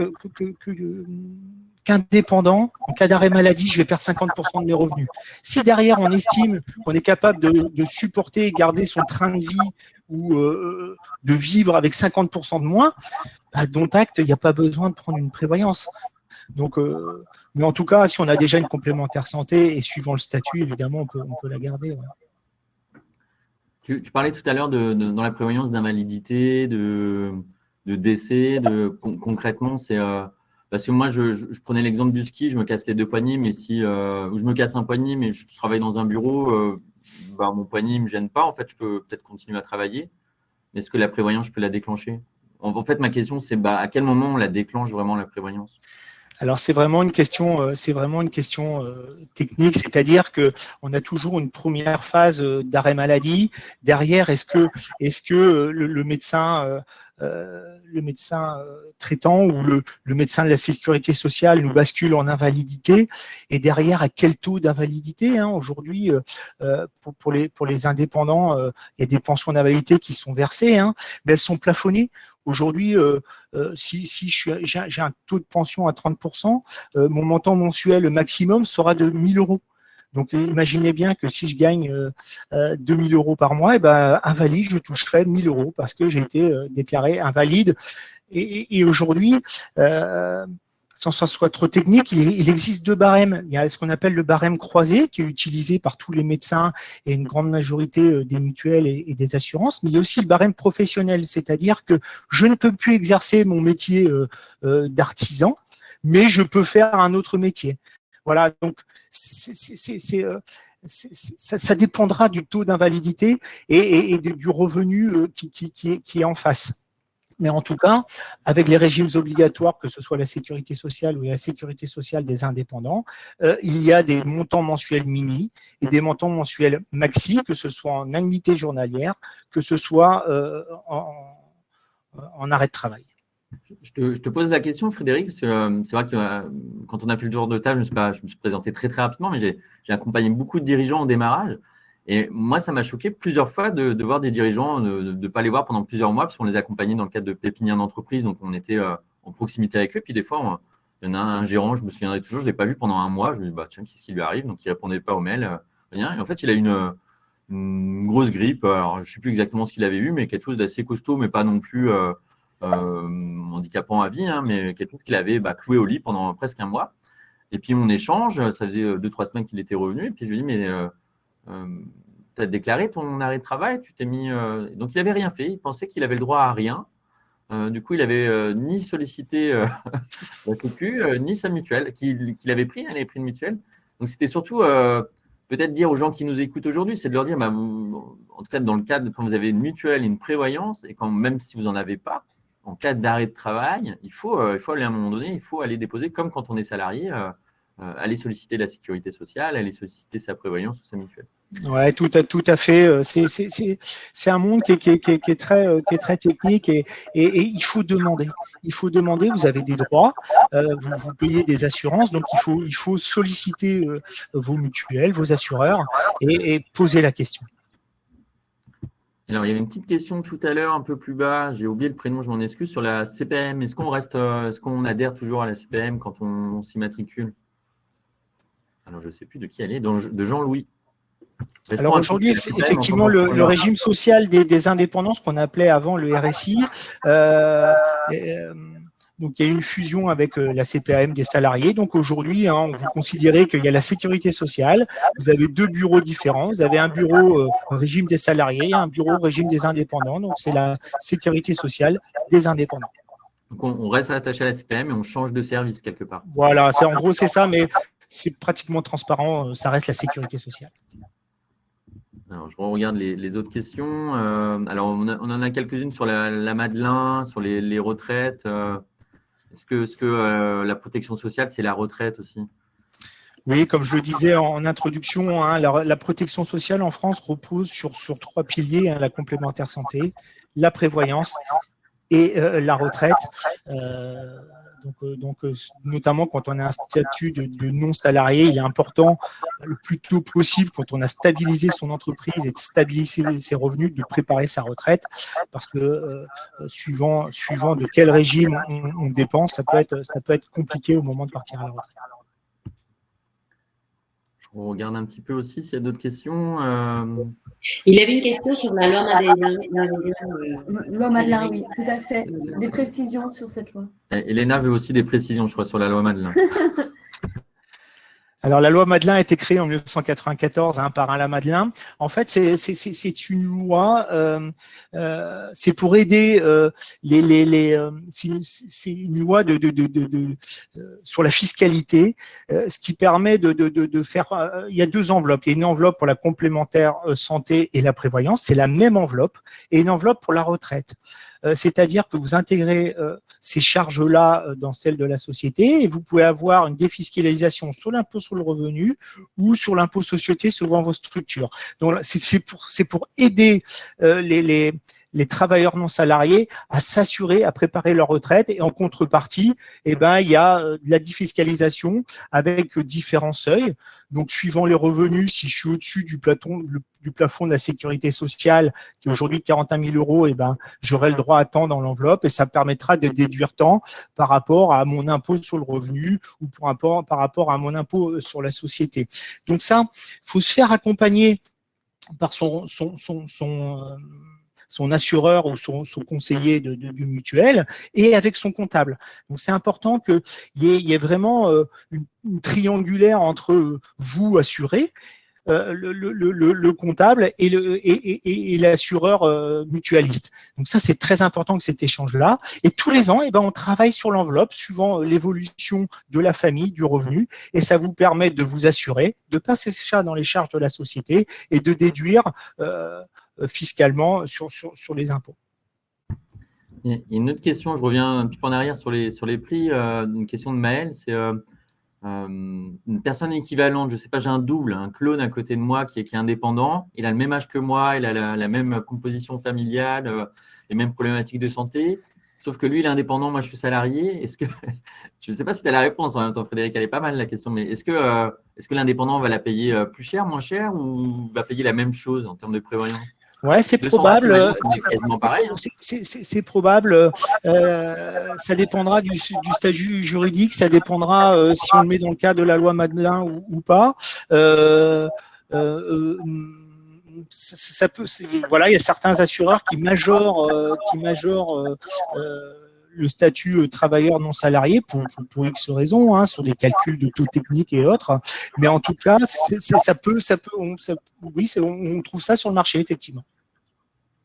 qu'indépendant, en cas d'arrêt maladie, je vais perdre 50% de mes revenus. Si derrière, on estime qu'on est capable de supporter et garder son train de vie ou de vivre avec 50% de moins, bah, dont acte, il n'y a pas besoin de prendre une prévoyance. Donc, mais en tout cas, si on a déjà une complémentaire santé et suivant le statut, évidemment, on peut la garder. Ouais. Tu parlais tout à l'heure dans la prévoyance d'invalidité, de décès, concrètement, c'est parce que moi, je prenais l'exemple du ski, je me casse les deux poignets, mais ou je me casse un poignet, mais je travaille dans un bureau, bah, mon poignet ne me gêne pas. En fait, je peux peut-être continuer à travailler. Mais est-ce que la prévoyance, je peux la déclencher? En fait, ma question, c'est à quel moment on la déclenche vraiment, la prévoyance? Alors c'est vraiment une question, technique, c'est-à-dire que on a toujours une première phase d'arrêt maladie. Derrière, est-ce que le médecin traitant ou le médecin de la sécurité sociale nous bascule en invalidité et derrière à quel taux d'invalidité, hein, aujourd'hui pour les indépendants, il y a des pensions d'invalidité qui sont versées, hein, mais elles sont plafonnées. Aujourd'hui, si j'ai un taux de pension à 30%, mon montant mensuel maximum sera de 1 000 euros. Donc, imaginez bien que si je gagne 2 000 euros par mois, et ben, invalide, je toucherai 1 000 euros parce que j'ai été déclaré invalide. Et aujourd'hui, sans que ce soit trop technique, il existe deux barèmes. Il y a ce qu'on appelle le barème croisé, qui est utilisé par tous les médecins et une grande majorité des mutuelles et des assurances, mais il y a aussi le barème professionnel, c'est-à-dire que je ne peux plus exercer mon métier d'artisan, mais je peux faire un autre métier. Voilà, donc ça dépendra du taux d'invalidité et du revenu qui est en face. Mais en tout cas, avec les régimes obligatoires, que ce soit la sécurité sociale ou la sécurité sociale des indépendants, il y a des montants mensuels mini et des montants mensuels maxi, que ce soit en annuité journalière, que ce soit en arrêt de travail. Je te pose la question, Frédéric, parce que c'est vrai que quand on a fait le tour de table, je me suis présenté très, très rapidement, mais j'ai accompagné beaucoup de dirigeants au démarrage. Et moi, ça m'a choqué plusieurs fois de voir des dirigeants, de ne pas les voir pendant plusieurs mois, parce qu'on les accompagnait dans le cadre de pépinières d'entreprise, donc on était en proximité avec eux. Puis des fois, il y en a un gérant, je me souviendrai toujours, je ne l'ai pas vu pendant un mois. Je me dis, bah, tiens, qu'est-ce qui lui arrive? Donc, il ne répondait pas aux mails, rien. Et en fait, il a eu une grosse grippe. Alors, je ne sais plus exactement ce qu'il avait eu, mais quelque chose d'assez costaud, mais pas non plus handicapant à vie, hein, mais quelque chose qu'il avait cloué au lit pendant presque un mois. Et puis, on échange, ça faisait 2-3 semaines qu'il était revenu. Et puis, je lui dis, mais tu as déclaré ton arrêt de travail, tu t'es mis. Donc, il n'avait rien fait. Il pensait qu'il avait le droit à rien. Du coup, il n'avait ni sollicité la Sécu, ni sa mutuelle, qu'il avait pris, il avait pris une mutuelle. Donc, c'était surtout peut-être dire aux gens qui nous écoutent aujourd'hui, c'est de leur dire, en tout cas, dans le cadre, quand vous avez une mutuelle et une prévoyance, et quand même si vous n'en avez pas, en cas d'arrêt de travail, il faut aller à un moment donné, il faut aller déposer, comme quand on est salarié, aller solliciter la sécurité sociale, aller solliciter sa prévoyance ou sa mutuelle. Ouais, tout à fait. C'est un monde qui est très technique et il faut demander. Il faut demander. Vous avez des droits, vous payez des assurances, donc il faut solliciter vos mutuelles, vos assureurs et poser la question. Alors, il y avait une petite question tout à l'heure, un peu plus bas. J'ai oublié le prénom, je m'en excuse, sur la CPM. Est-ce qu'on adhère toujours à la CPM quand on s'immatricule? Alors, je ne sais plus de qui elle est, de Jean-Louis. Alors aujourd'hui, effectivement, le régime social des indépendants, ce qu'on appelait avant le RSI, donc il y a eu une fusion avec la CPAM des salariés. Donc aujourd'hui, vous considérez qu'il y a la sécurité sociale. Vous avez deux bureaux différents. Vous avez un bureau régime des salariés et un bureau régime des indépendants. Donc c'est la sécurité sociale des indépendants. Donc on reste attaché à la CPM et on change de service quelque part. Voilà, en gros c'est ça, mais c'est pratiquement transparent. Ça reste la sécurité sociale. Alors, je regarde les autres questions. Alors, on en a quelques-unes sur la Madeleine, sur les retraites. Est-ce que la protection sociale, c'est la retraite aussi? Oui, comme je le disais en introduction, la protection sociale en France repose sur trois piliers, la complémentaire santé, la prévoyance et la retraite. Donc, notamment quand on a un statut de non-salarié, il est important, le plus tôt possible, quand on a stabilisé son entreprise et de stabiliser ses revenus, de préparer sa retraite, parce que suivant de quel régime on dépense, ça peut être compliqué au moment de partir à la retraite. On regarde un petit peu aussi s'il y a d'autres questions. Il y avait une question sur la loi Madeleine. Loi Madeleine, oui, tout à fait. Des précisions sur cette loi. Elena veut aussi des précisions, je crois, sur la loi Madeleine. Alors, la loi Madeleine a été créée en 1994 par Alain Madeleine. En fait, c'est une loi, c'est pour aider c'est une loi sur la fiscalité, ce qui permet de faire. Il y a deux enveloppes. Il y a une enveloppe pour la complémentaire santé et la prévoyance, c'est la même enveloppe, et une enveloppe pour la retraite. C'est-à-dire que vous intégrez ces charges-là dans celles de la société et vous pouvez avoir une défiscalisation sur l'impôt sur le revenu ou sur l'impôt société selon vos structures. Donc, c'est pour aider les travailleurs non salariés à s'assurer, à préparer leur retraite. Et en contrepartie, il y a de la défiscalisation avec différents seuils. Donc, suivant les revenus, si je suis au-dessus du plafond de la sécurité sociale, qui est aujourd'hui de 41 000 euros, j'aurai le droit à tant dans l'enveloppe et ça me permettra de déduire tant par rapport à mon impôt sur le revenu ou par rapport à mon impôt sur la société. Donc ça, il faut se faire accompagner par son assureur ou son conseiller du mutuel et avec son comptable. Donc, c'est important qu'il y ait vraiment une triangulaire entre vous, assuré, le comptable et l'assureur mutualiste. Donc ça, c'est très important que cet échange-là. Et tous les ans, on travaille sur l'enveloppe suivant l'évolution de la famille, du revenu, et ça vous permet de vous assurer, de passer ça dans les charges de la société et de déduire fiscalement sur les impôts. Il y a une autre question, je reviens un petit peu en arrière sur les prix. Une question de Maël, c'est une personne équivalente, je ne sais pas, j'ai un double, un clone à côté de moi qui est indépendant, il a le même âge que moi, il a la même composition familiale, les mêmes problématiques de santé, sauf que lui, il est indépendant, moi, je suis salarié. Est-ce que je ne sais pas si tu as la réponse en même temps, Frédéric, elle est pas mal la question, mais est-ce que l'indépendant va la payer plus cher, moins cher, ou va payer la même chose en termes de prévoyance? Ouais, c'est probable. C'est quasiment pareil. C'est probable. Ça dépendra du statut juridique. Ça dépendra si on le met dans le cadre de la loi Madeleine ou pas. Ça peut. Voilà, il y a certains assureurs qui majorent le statut travailleur non salarié pour X raisons, sur des calculs de taux techniques et autres. Mais en tout cas, on trouve ça sur le marché, effectivement.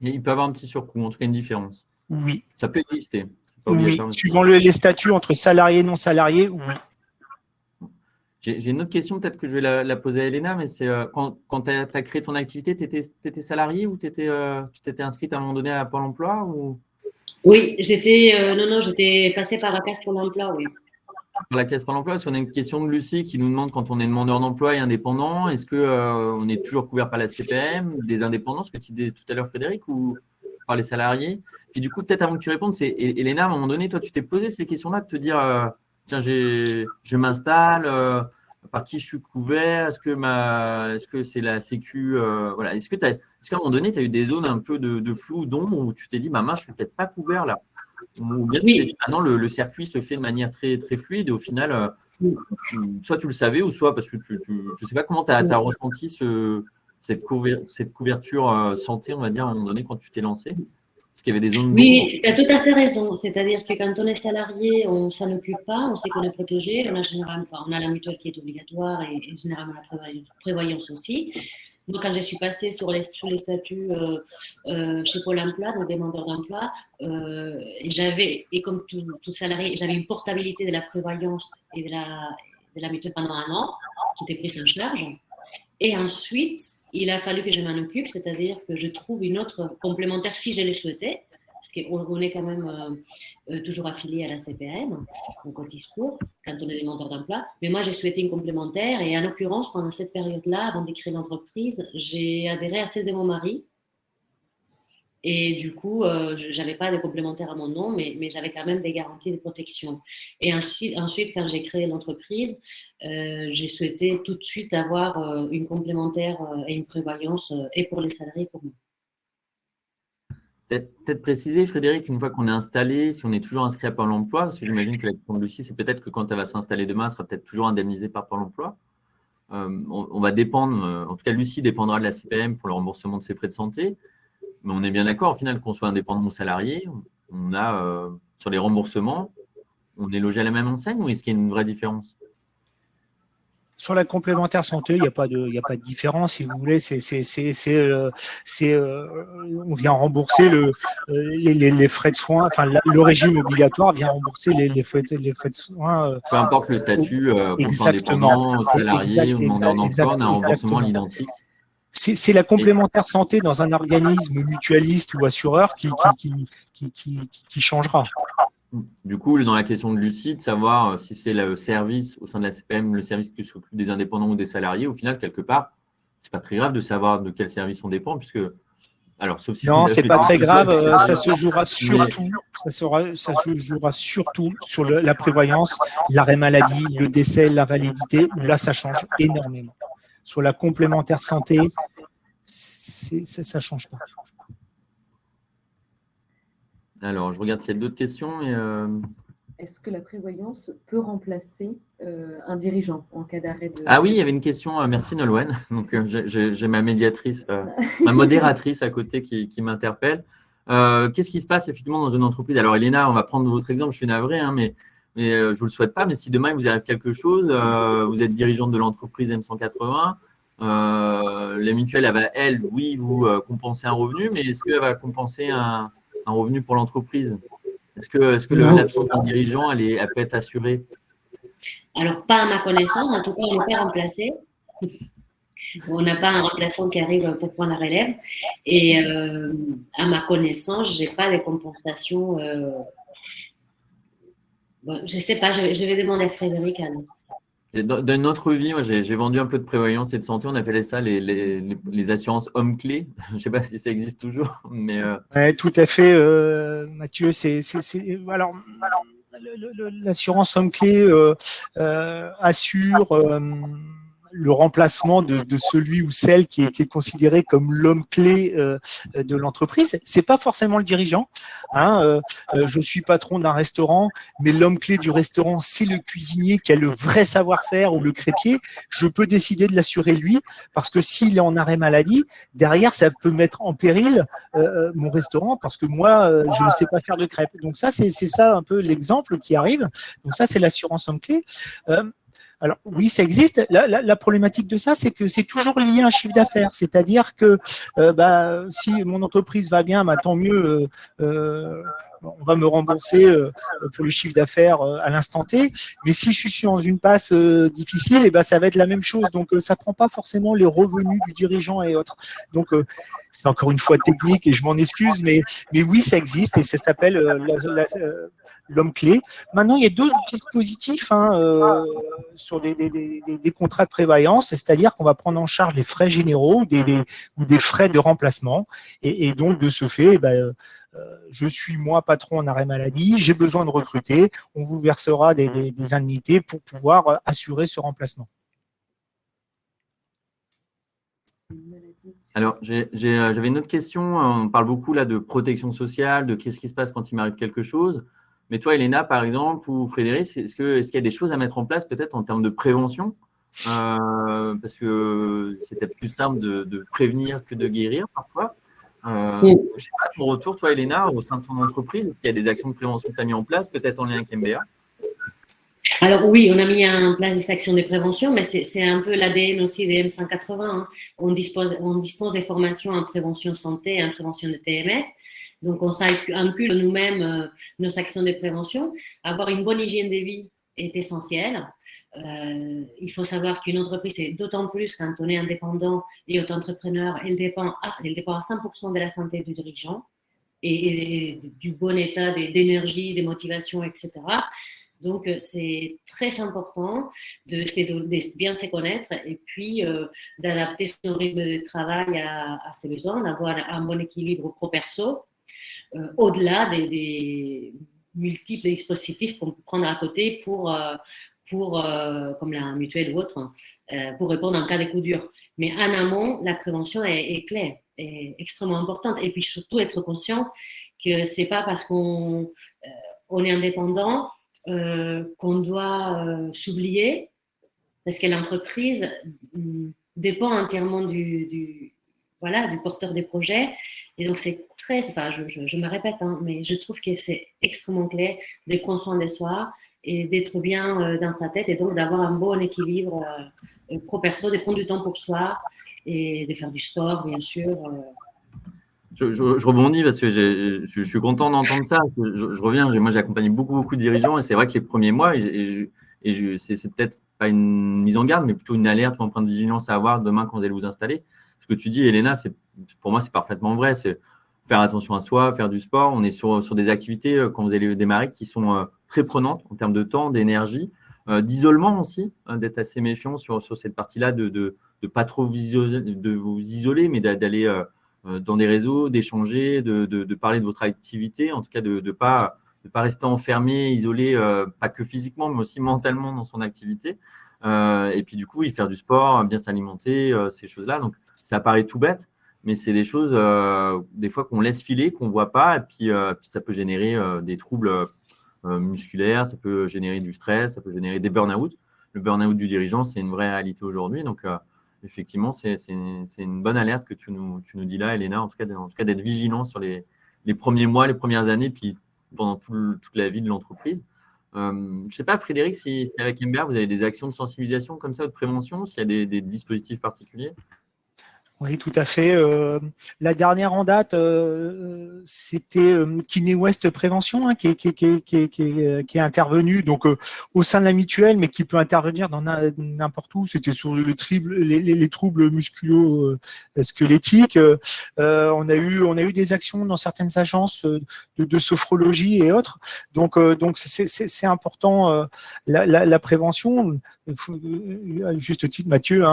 Mais il peut avoir un petit surcoût, en tout cas une différence. Oui. Ça peut exister. Oui, suivant les statuts entre salariés et non salariés, oui. J'ai une autre question, peut-être que je vais la poser à Elena, mais c'est quand tu as créé ton activité, tu étais salarié ou tu t'étais inscrite à un moment donné à Pôle emploi ou... Oui, j'étais passée par la case Pôle emploi, oui. la caisse par l'emploi, parce qu'on a une question de Lucie qui nous demande quand on est demandeur d'emploi et indépendant, est-ce que on est toujours couvert par la CPM, des indépendants, ce que tu disais tout à l'heure, Frédéric, ou par les salariés? Puis du coup, peut-être avant que tu répondes, c'est Elena, à un moment donné, toi, tu t'es posé ces questions-là de te dire, tiens, je m'installe, par qui je suis couvert, est-ce que c'est la Sécu, voilà, est-ce qu'à un moment donné, tu as eu des zones un peu de flou, d'ombre, où tu t'es dit, mince, je suis peut-être pas couvert là. Ou bien tu t'es dit, maintenant, le circuit se fait de manière très, très fluide et au final, soit tu le savais ou soit parce que je ne sais pas comment tu as ressenti cette couverture santé, on va dire, à un moment donné, quand tu t'es lancé. Est-ce qu'il y avait des zones d'ombre? Oui, tu as tout à fait raison. C'est-à-dire que quand on est salarié, on ne s'en occupe pas, on sait qu'on est protégé. On a la mutuelle qui est obligatoire et généralement la prévoyance aussi. Donc, quand je suis passée sous les statuts chez Pôle emploi, donc demandeur d'emploi, et comme tout salarié, j'avais une portabilité de la prévoyance et de la mutuelle pendant 1 an, qui était prise en charge. Et ensuite, il a fallu que je m'en occupe, c'est-à-dire que je trouve une autre complémentaire si je le souhaitais, parce qu'on est quand même toujours affilié à la CPM, on cotise pour, quand on est demandeur d'emploi. Mais moi, j'ai souhaité une complémentaire et en l'occurrence, pendant cette période-là, avant de créer l'entreprise, j'ai adhéré à celle de mon mari. Et du coup, je n'avais pas de complémentaire à mon nom, mais j'avais quand même des garanties de protection. Et ensuite quand j'ai créé l'entreprise, j'ai souhaité tout de suite avoir une complémentaire et une prévoyance et pour les salariés et pour moi. Peut-être préciser, Frédéric, une fois qu'on est installé, si on est toujours inscrit à Pôle emploi, parce que j'imagine que la question de Lucie, c'est peut-être que quand elle va s'installer demain, elle sera peut-être toujours indemnisée par Pôle emploi. On va dépendre, en tout cas, Lucie dépendra de la CPM pour le remboursement de ses frais de santé. Mais on est bien d'accord, au final, qu'on soit indépendant ou salarié, on a, sur les remboursements, on est logé à la même enseigne ou est-ce qu'il y a une vraie différence? Sur la complémentaire santé, il n'y a pas de différence, si vous voulez. On vient rembourser les frais de soins. Enfin, le régime obligatoire vient rembourser les frais de soins. Peu importe le statut, qu'on soit indépendant, salarié ou demandeur d'emploi, on a un remboursement à l'identique. C'est la complémentaire santé dans un organisme mutualiste ou assureur qui changera. Du coup, dans la question de Lucie, de savoir si c'est le service au sein de la CPM, le service qui s'occupe des indépendants ou des salariés, au final, quelque part, c'est pas très grave de savoir de quel service on dépend, puisque, alors, sauf si non, c'est pas très grave. Ça se jouera surtout. Ça se jouera surtout sur la prévoyance, l'arrêt maladie, le décès, l'invalidité. Là, ça change énormément. Sur la complémentaire santé, ça change pas. Alors, je regarde s'il y a d'autres questions. Est-ce que la prévoyance peut remplacer un dirigeant en cas d'arrêt de… Ah oui, il y avait une question. Merci Nolwenn. Donc, j'ai ma médiatrice, ma modératrice à côté qui m'interpelle. Qu'est-ce qui se passe effectivement dans une entreprise? Alors, Elena, on va prendre votre exemple. Je suis navré, hein, mais je ne vous le souhaite pas. Mais si demain, il vous arrive quelque chose, vous êtes dirigeante de l'entreprise M180, la mutuelle, elle, oui, vous compenser un revenu, mais est-ce qu'elle va compenser un revenu pour l'entreprise? Est-ce que l'absence d'un dirigeant, elle peut être assurée? Alors, pas à ma connaissance, en tout cas, on n'est pas remplacé. On n'a pas un remplaçant qui arrive pour prendre la relève. Et à ma connaissance, je n'ai pas de compensation. Bon, je ne sais pas, je vais demander à Frédéric. Dans notre vie, moi, j'ai vendu un peu de prévoyance et de santé. On appelait ça les assurances hommes-clés. Je ne sais pas si ça existe toujours. Mais ouais, tout à fait, Mathieu. Alors, l'assurance homme-clé assure le remplacement de celui ou celle qui est considéré comme l'homme clé de l'entreprise. C'est pas forcément le dirigeant. Je suis patron d'un restaurant, mais l'homme clé du restaurant, c'est le cuisinier qui a le vrai savoir-faire ou le crêpier. Je peux décider de l'assurer lui, parce que s'il est en arrêt maladie, derrière, ça peut mettre en péril mon restaurant, parce que moi, je ne sais pas faire de crêpes. Donc ça, c'est ça un peu l'exemple qui arrive. Donc ça, c'est l'assurance homme clé. Alors oui, ça existe. La problématique de ça, c'est que c'est toujours lié à un chiffre d'affaires. C'est-à-dire que si mon entreprise va bien, tant mieux, on va me rembourser pour le chiffre d'affaires à l'instant T. Mais si je suis dans une passe difficile, ça va être la même chose. Donc ça prend pas forcément les revenus du dirigeant et autres. Donc c'est encore une fois technique et je m'en excuse, mais oui, ça existe et ça s'appelle l'homme clé. Maintenant, il y a d'autres dispositifs sur des contrats de prévoyance, c'est-à-dire qu'on va prendre en charge les frais généraux ou des frais de remplacement. Et donc, de ce fait, je suis moi patron en arrêt maladie, j'ai besoin de recruter, on vous versera des indemnités pour pouvoir assurer ce remplacement. Alors, j'avais une autre question. On parle beaucoup là de protection sociale, de qu'est-ce qui se passe quand il m'arrive quelque chose. Mais toi, Elena, par exemple, ou Frédéric, est-ce qu'il y a des choses à mettre en place peut-être en termes de prévention parce que c'est peut-être plus simple de prévenir que de guérir parfois. Je ne sais pas, ton retour, toi, Elena, au sein de ton entreprise, est-ce qu'il y a des actions de prévention que tu as mis en place, peut-être en lien avec MBA? Alors oui, on a mis en place des actions de prévention, mais c'est un peu l'ADN aussi des M180. Hein. On dispose des formations en prévention santé et en prévention de TMS. Donc, on inclut nous-mêmes nos actions de prévention. Avoir une bonne hygiène de vie est essentiel. Il faut savoir qu'une entreprise, c'est d'autant plus quand on est indépendant et auto-entrepreneur, elle dépend à 100% de la santé du dirigeant et du bon état d'énergie, des motivations, etc. Donc, c'est très important de bien se connaître et puis d'adapter son rythme de travail à ses besoins, d'avoir un bon équilibre pro-perso, au-delà des multiples dispositifs qu'on peut prendre à côté comme la mutuelle ou autre, pour répondre en cas de coup dur. Mais en amont, la prévention est clé, est extrêmement importante. Et puis surtout être conscient que c'est pas parce qu'on est indépendant qu'on doit s'oublier, parce que l'entreprise dépend entièrement du porteur des projets. Et donc, c'est je me répète, hein, mais je trouve que c'est extrêmement clé de prendre soin de soi et d'être bien dans sa tête et donc d'avoir un bon équilibre pro-perso, de prendre du temps pour soi et de faire du sport, bien sûr. Je rebondis parce que je suis content d'entendre ça. Je reviens, moi j'ai accompagné beaucoup de dirigeants et c'est vrai que les premiers mois, c'est peut-être pas une mise en garde, mais plutôt une alerte ou un point de vigilance à avoir demain quand vous allez vous installer. Ce que tu dis, Elena, pour moi c'est parfaitement vrai. C'est faire attention à soi, faire du sport. On est sur des activités quand vous allez démarrer qui sont très prenantes en termes de temps, d'énergie, d'isolement aussi, d'être assez méfiant sur cette partie-là, de pas trop vous isoler, mais d'aller dans des réseaux, d'échanger, de parler de votre activité, en tout cas de pas rester enfermé, isolé, pas que physiquement, mais aussi mentalement dans son activité. Et puis du coup, faire du sport, bien s'alimenter, ces choses-là. Donc, ça paraît tout bête, mais c'est des choses, des fois, qu'on laisse filer, qu'on ne voit pas, et puis ça peut générer des troubles musculaires, ça peut générer du stress, ça peut générer des burn-out. Le burn-out du dirigeant, c'est une vraie réalité aujourd'hui. Donc, effectivement, c'est une bonne alerte que tu nous dis là, Elena, en tout cas d'être vigilant sur les premiers mois, les premières années, puis pendant toute la vie de l'entreprise. Je ne sais pas, Frédéric, si avec MBA, vous avez des actions de sensibilisation comme ça, de prévention, s'il y a des dispositifs particuliers? Oui, tout à fait. La dernière en date, c'était Kiné West Prévention qui est intervenu donc au sein de la mutuelle, mais qui peut intervenir dans n'importe où. C'était sur les troubles musculo-squelettiques. On a eu des actions dans certaines agences de sophrologie et autres. Donc c'est important la prévention. À juste titre, Mathieu,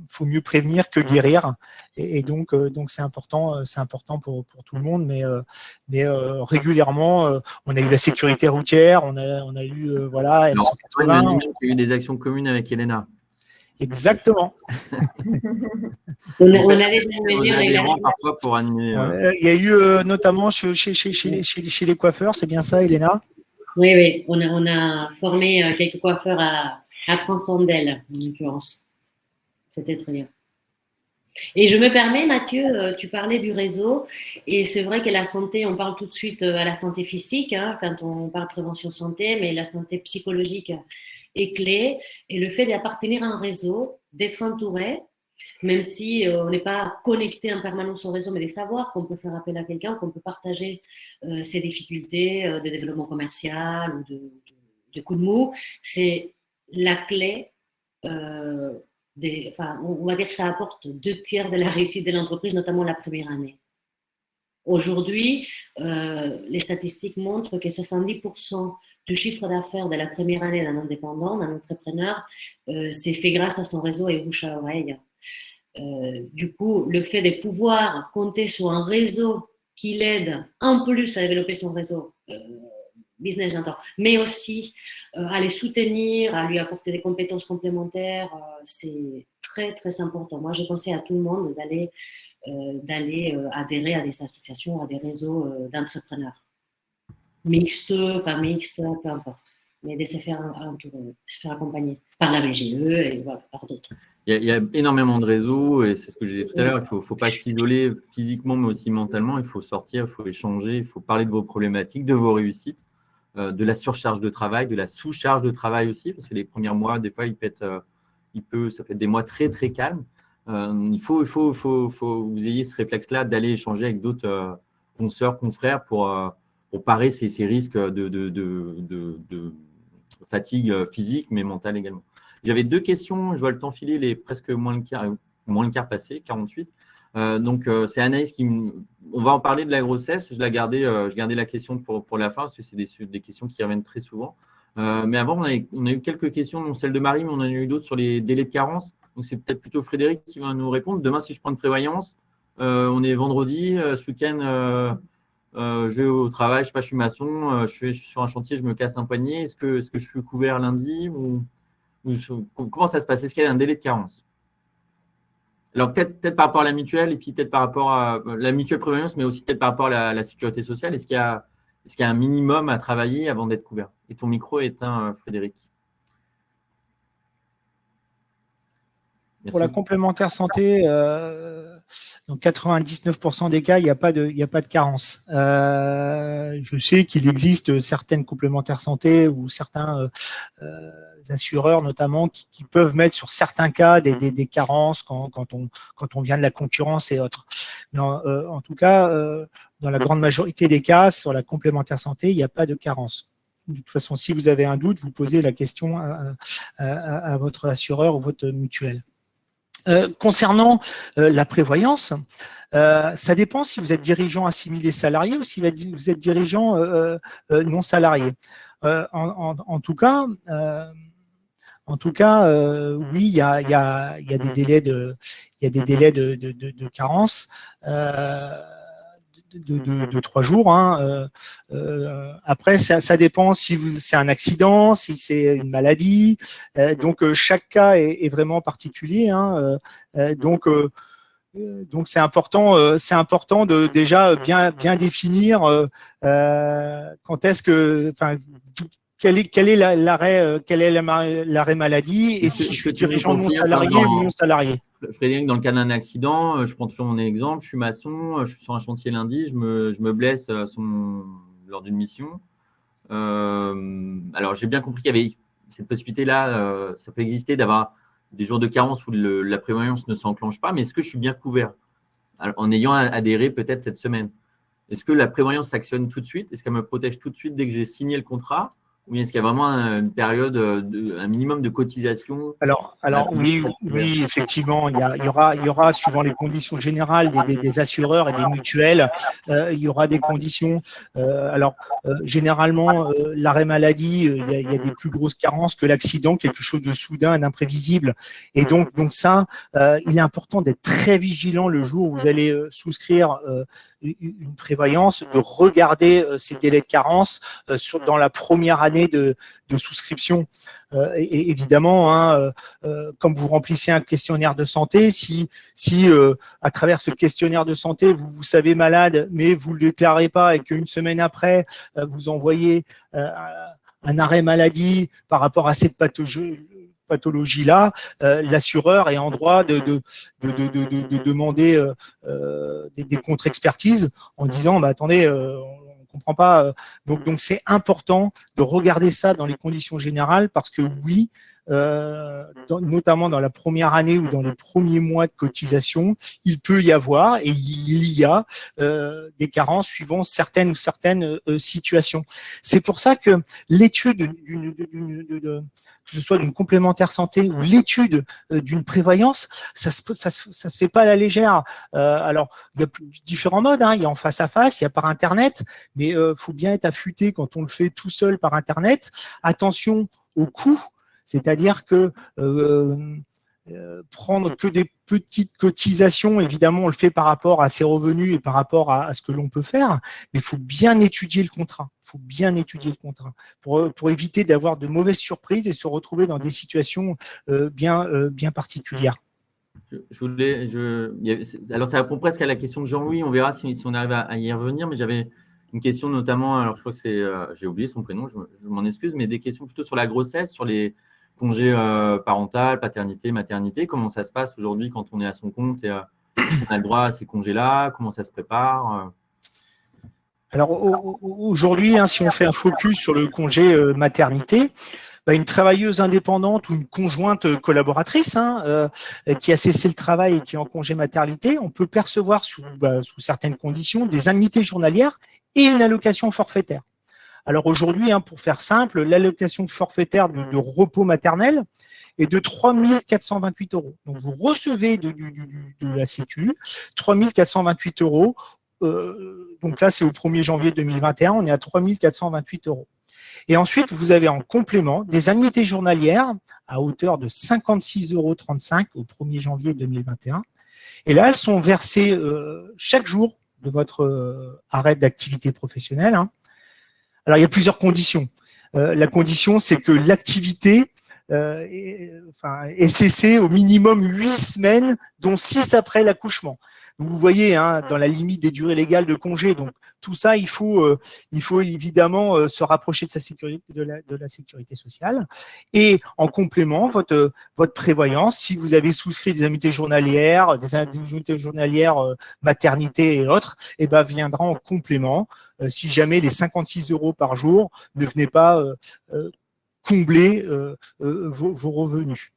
faut mieux prévenir que guérir, et donc c'est important pour tout le monde, mais régulièrement on a eu la sécurité routière, on a eu voilà M180. Il y a eu des actions communes avec Elena. Exactement. On allait mener parfois pour animer. Il y a eu notamment chez les coiffeurs, c'est bien ça, Elena? Oui, on a formé quelques coiffeurs à Transcendel, en l'occurrence. C'était très bien. Et je me permets, Mathieu, tu parlais du réseau, et c'est vrai que la santé, on parle tout de suite à la santé physique, hein, quand on parle prévention santé, mais la santé psychologique est clé, et le fait d'appartenir à un réseau, d'être entouré, même si on n'est pas connecté en permanence au réseau, mais de savoir qu'on peut faire appel à quelqu'un, qu'on peut partager ses difficultés de développement commercial ou de coups de mou, c'est la clé on va dire que ça apporte 2/3 de la réussite de l'entreprise, notamment la première année. Aujourd'hui, les statistiques montrent que 70% du chiffre d'affaires de la première année d'un indépendant, d'un entrepreneur, c'est fait grâce à son réseau et bouche à oreille. Du coup, le fait de pouvoir compter sur un réseau qui l'aide en plus à développer son réseau, business j'entends, mais aussi à les soutenir, à lui apporter des compétences complémentaires, c'est très très important. Moi, j'ai conseillé à tout le monde d'aller adhérer à des associations, à des réseaux d'entrepreneurs. Mixtes, pas mixtes, peu importe. Mais de se faire accompagner par la BGE et voilà, par d'autres. Il y a énormément de réseaux et c'est ce que je disais tout à l'heure. Il ne faut pas s'isoler physiquement, mais aussi mentalement. Il faut sortir, il faut échanger, il faut parler de vos problématiques, de vos réussites, de la surcharge de travail, de la sous-charge de travail aussi, parce que les premiers mois, des fois, ça peut être des mois très, très calmes. Il faut vous ayez ce réflexe-là d'aller échanger avec d'autres consoeurs, confrères pour parer ces risques de fatigue physique, mais mentale également. J'avais 2 questions, je vois le temps filer, il est presque moins le quart passé, 48. Donc, c'est Anaïs on va en parler de la grossesse. Je gardais la question pour la fin, parce que c'est des questions qui reviennent très souvent. Mais avant, on a eu quelques questions, dont celle de Marie, mais on en a eu d'autres sur les délais de carence. Donc, c'est peut-être plutôt Frédéric qui va nous répondre. Demain, si je prends une prévoyance, on est vendredi, ce week-end, je vais au travail, je sais pas, je suis maçon, je suis sur un chantier, je me casse un poignet. Est-ce que je suis couvert lundi ou comment ça se passe? Est-ce qu'il y a un délai de carence? Alors, peut-être par rapport à la mutuelle et puis peut-être par rapport à la mutuelle prévoyance, mais aussi peut-être par rapport à la sécurité sociale. Est-ce qu'il y a un minimum à travailler avant d'être couvert? Et ton micro est éteint, Frédéric. Merci. Pour la complémentaire santé, dans 99% des cas, il n'y a pas de carence. Je sais qu'il existe certaines complémentaires santé ou certains assureurs notamment qui peuvent mettre sur certains cas des carences quand on vient de la concurrence et autres. Mais en tout cas, dans la grande majorité des cas, sur la complémentaire santé, il n'y a pas de carence. De toute façon, si vous avez un doute, vous posez la question à votre assureur ou votre mutuelle. Concernant la prévoyance, ça dépend si vous êtes dirigeant assimilé salarié ou si vous êtes dirigeant non salarié. En tout cas, oui, il y a des délais de carence de 3 jours. Après, ça dépend si c'est un accident, si c'est une maladie. Donc, chaque cas est vraiment particulier. Donc, c'est important de déjà bien définir quand est-ce que, quel est l'arrêt maladie et si je suis dirigeant non salarié ou non salarié. Frédéric, dans le cas d'un accident, je prends toujours mon exemple, je suis maçon, je suis sur un chantier lundi, je me blesse lors d'une mission. Alors, j'ai bien compris qu'il y avait cette possibilité-là, ça peut exister d'avoir des jours de carence où la prévoyance ne s'enclenche pas, mais est-ce que je suis bien couvert en ayant adhéré peut-être cette semaine? Est-ce que la prévoyance s'actionne tout de suite? Est-ce qu'elle me protège tout de suite dès que j'ai signé le contrat? Ou est-ce qu'il y a vraiment une période, un minimum de cotisation? Alors oui, effectivement, il y aura, suivant les conditions générales des assureurs et des mutuelles, il y aura des conditions. Généralement, l'arrêt maladie, il y a des plus grosses carences que l'accident, quelque chose de soudain, d'imprévisible. Et donc ça, il est important d'être très vigilant le jour où vous allez souscrire une prévoyance, de regarder ces délais de carence dans la première année de souscription. Et évidemment, comme vous remplissez un questionnaire de santé, si à travers ce questionnaire de santé, vous savez malade, mais vous ne le déclarez pas et qu'une semaine après, vous envoyez un arrêt maladie par rapport à cette pathologie-là, l'assureur est en droit de demander des contre-expertises en disant attendez, on comprend pas. Donc c'est important de regarder ça dans les conditions générales parce que oui, notamment dans la première année ou dans les premiers mois de cotisation, il peut y avoir et il y a des carences suivant certaines situations. C'est pour ça que l'étude que ce soit d'une complémentaire santé ou l'étude d'une prévoyance, ça se fait pas à la légère. Alors, il y a différents modes, hein. Il y a en face à face, il y a par Internet, mais faut bien être affûté quand on le fait tout seul par Internet. Attention au coût, c'est-à-dire que prendre que des petites cotisations, évidemment, on le fait par rapport à ses revenus et par rapport à ce que l'on peut faire, mais il faut bien étudier le contrat. Il faut bien étudier le contrat pour éviter d'avoir de mauvaises surprises et se retrouver dans des situations bien particulières. Alors, ça répond presque à la question de Jean-Louis. On verra si on arrive à y revenir, mais j'avais une question notamment, alors je crois que c'est, j'ai oublié son prénom, je m'en excuse, mais des questions plutôt sur la grossesse, sur les congés parental, paternité, maternité. Comment ça se passe aujourd'hui quand on est à son compte et on a le droit à ces congés-là? Comment ça se prépare? Alors aujourd'hui, si on fait un focus sur le congé maternité, une travailleuse indépendante ou une conjointe collaboratrice qui a cessé le travail et qui est en congé maternité, on peut percevoir sous certaines conditions des indemnités journalières et une allocation forfaitaire. Alors aujourd'hui, pour faire simple, l'allocation forfaitaire de repos maternel est de 3 428 €. Donc vous recevez de la Sécu 3 428 €. Donc là, c'est au 1er janvier 2021, on est à 3 428 €. Et ensuite, vous avez en complément des indemnités journalières à hauteur de 56,35 € au 1er janvier 2021. Et là, elles sont versées chaque jour de votre arrêt d'activité professionnelle. Alors, il y a plusieurs conditions. La condition, c'est que l'activité est cessée au minimum 8 semaines, dont 6 après l'accouchement. Donc, vous voyez, dans la limite des durées légales de congé. Donc, tout ça, il faut évidemment se rapprocher de la sécurité sociale. Et en complément, votre prévoyance, si vous avez souscrit des indemnités journalières, maternité et autres, viendra en complément si jamais les 56 € par jour ne venaient pas combler vos revenus.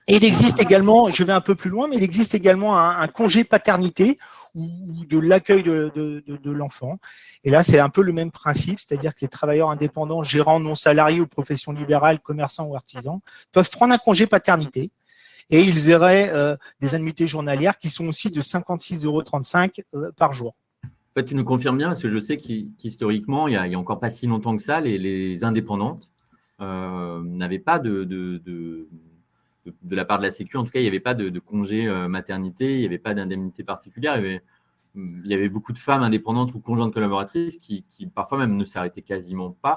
Et il existe également, je vais un peu plus loin, mais il existe également un congé paternité ou de l'accueil de l'enfant. Et là, c'est un peu le même principe, c'est-à-dire que les travailleurs indépendants, gérants, non salariés ou professions libérales, commerçants ou artisans, peuvent prendre un congé paternité et ils auraient des indemnités journalières qui sont aussi de 56,35 € par jour. En fait, tu nous confirmes bien, parce que je sais qu'historiquement, il n'y a encore pas si longtemps que ça, les indépendantes n'avaient pas de la part de la Sécu, en tout cas, il n'y avait pas de congé maternité, il n'y avait pas d'indemnité particulière. Il y avait beaucoup de femmes indépendantes ou conjointes collaboratrices qui parfois même ne s'arrêtaient quasiment pas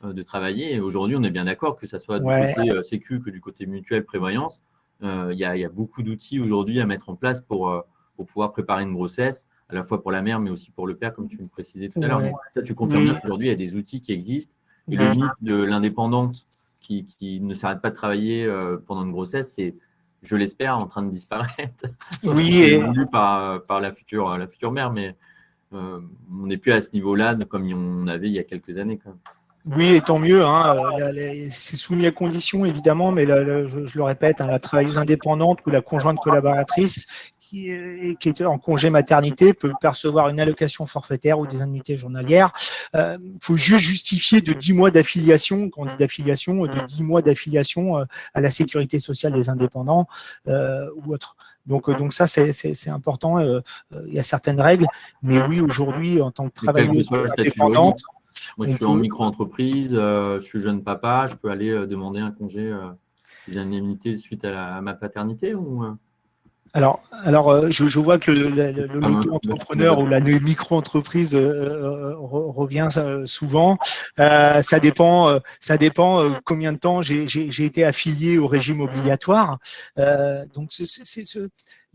de travailler. Et aujourd'hui, on est bien d'accord que ce soit du côté Sécu que du côté mutuelle prévoyance. Il y a beaucoup d'outils aujourd'hui à mettre en place pour pouvoir préparer une grossesse, à la fois pour la mère, mais aussi pour le père, comme tu le précisais tout à l'heure. Ça, tu confirmes bien qu'aujourd'hui, il y a des outils qui existent. Et le mythe de l'indépendante qui ne s'arrête pas de travailler pendant une grossesse, c'est, je l'espère, en train de disparaître. Oui, voulu par la future mère, mais on n'est plus à ce niveau-là comme on avait il y a quelques années. Quand même. Oui, et tant mieux. C'est soumis à condition, évidemment, mais je le répète, la travailleuse indépendante ou la conjointe collaboratrice qui est en congé maternité peut percevoir une allocation forfaitaire ou des indemnités journalières. Il faut juste justifier de 10 mois d'affiliation, quand on dit d'affiliation, de 10 mois d'affiliation à la sécurité sociale des indépendants ou autre. Donc ça, c'est important. Il y a certaines règles, mais oui, aujourd'hui, en tant que travailleuse indépendante, moi, je suis en micro-entreprise, je suis jeune papa, je peux aller demander un congé, des indemnités suite à ma paternité ou Alors, je vois que l'auto-entrepreneur ou la micro-entreprise revient souvent. Ça dépend combien de temps j'ai été affilié au régime obligatoire. Donc,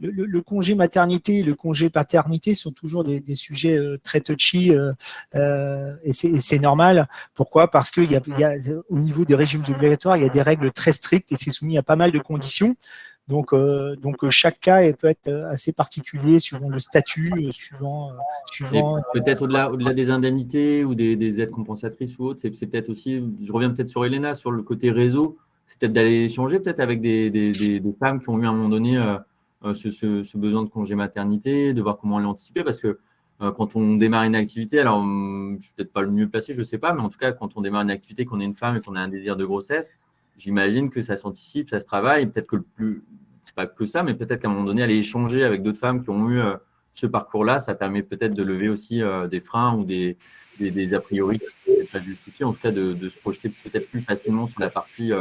le congé maternité et le congé paternité sont toujours des sujets très touchy et c'est normal. Pourquoi ? Parce qu'il y a au niveau des régimes obligatoires, il y a des règles très strictes et c'est soumis à pas mal de conditions. Donc chaque cas peut être assez particulier suivant le statut, suivant. Peut-être au-delà des indemnités ou des aides compensatrices ou autres, c'est peut-être aussi. Je reviens peut-être sur Elena sur le côté réseau. c'est peut-être d'aller échanger peut-être avec des femmes qui ont eu à un moment donné ce besoin de congé maternité, de voir comment l'anticiper, parce que quand on démarre une activité, alors je suis peut-être pas le mieux placé, je sais pas, mais en tout cas, quand on démarre une activité, qu'on est une femme et qu'on a un désir de grossesse, j'imagine que ça s'anticipe, ça se travaille, peut-être que c'est pas que ça, mais peut-être qu'à un moment donné, aller échanger avec d'autres femmes qui ont eu ce parcours-là, ça permet peut-être de lever aussi des freins ou des a priori qui ne sont pas justifiés, en tout cas de se projeter peut-être plus facilement sur la partie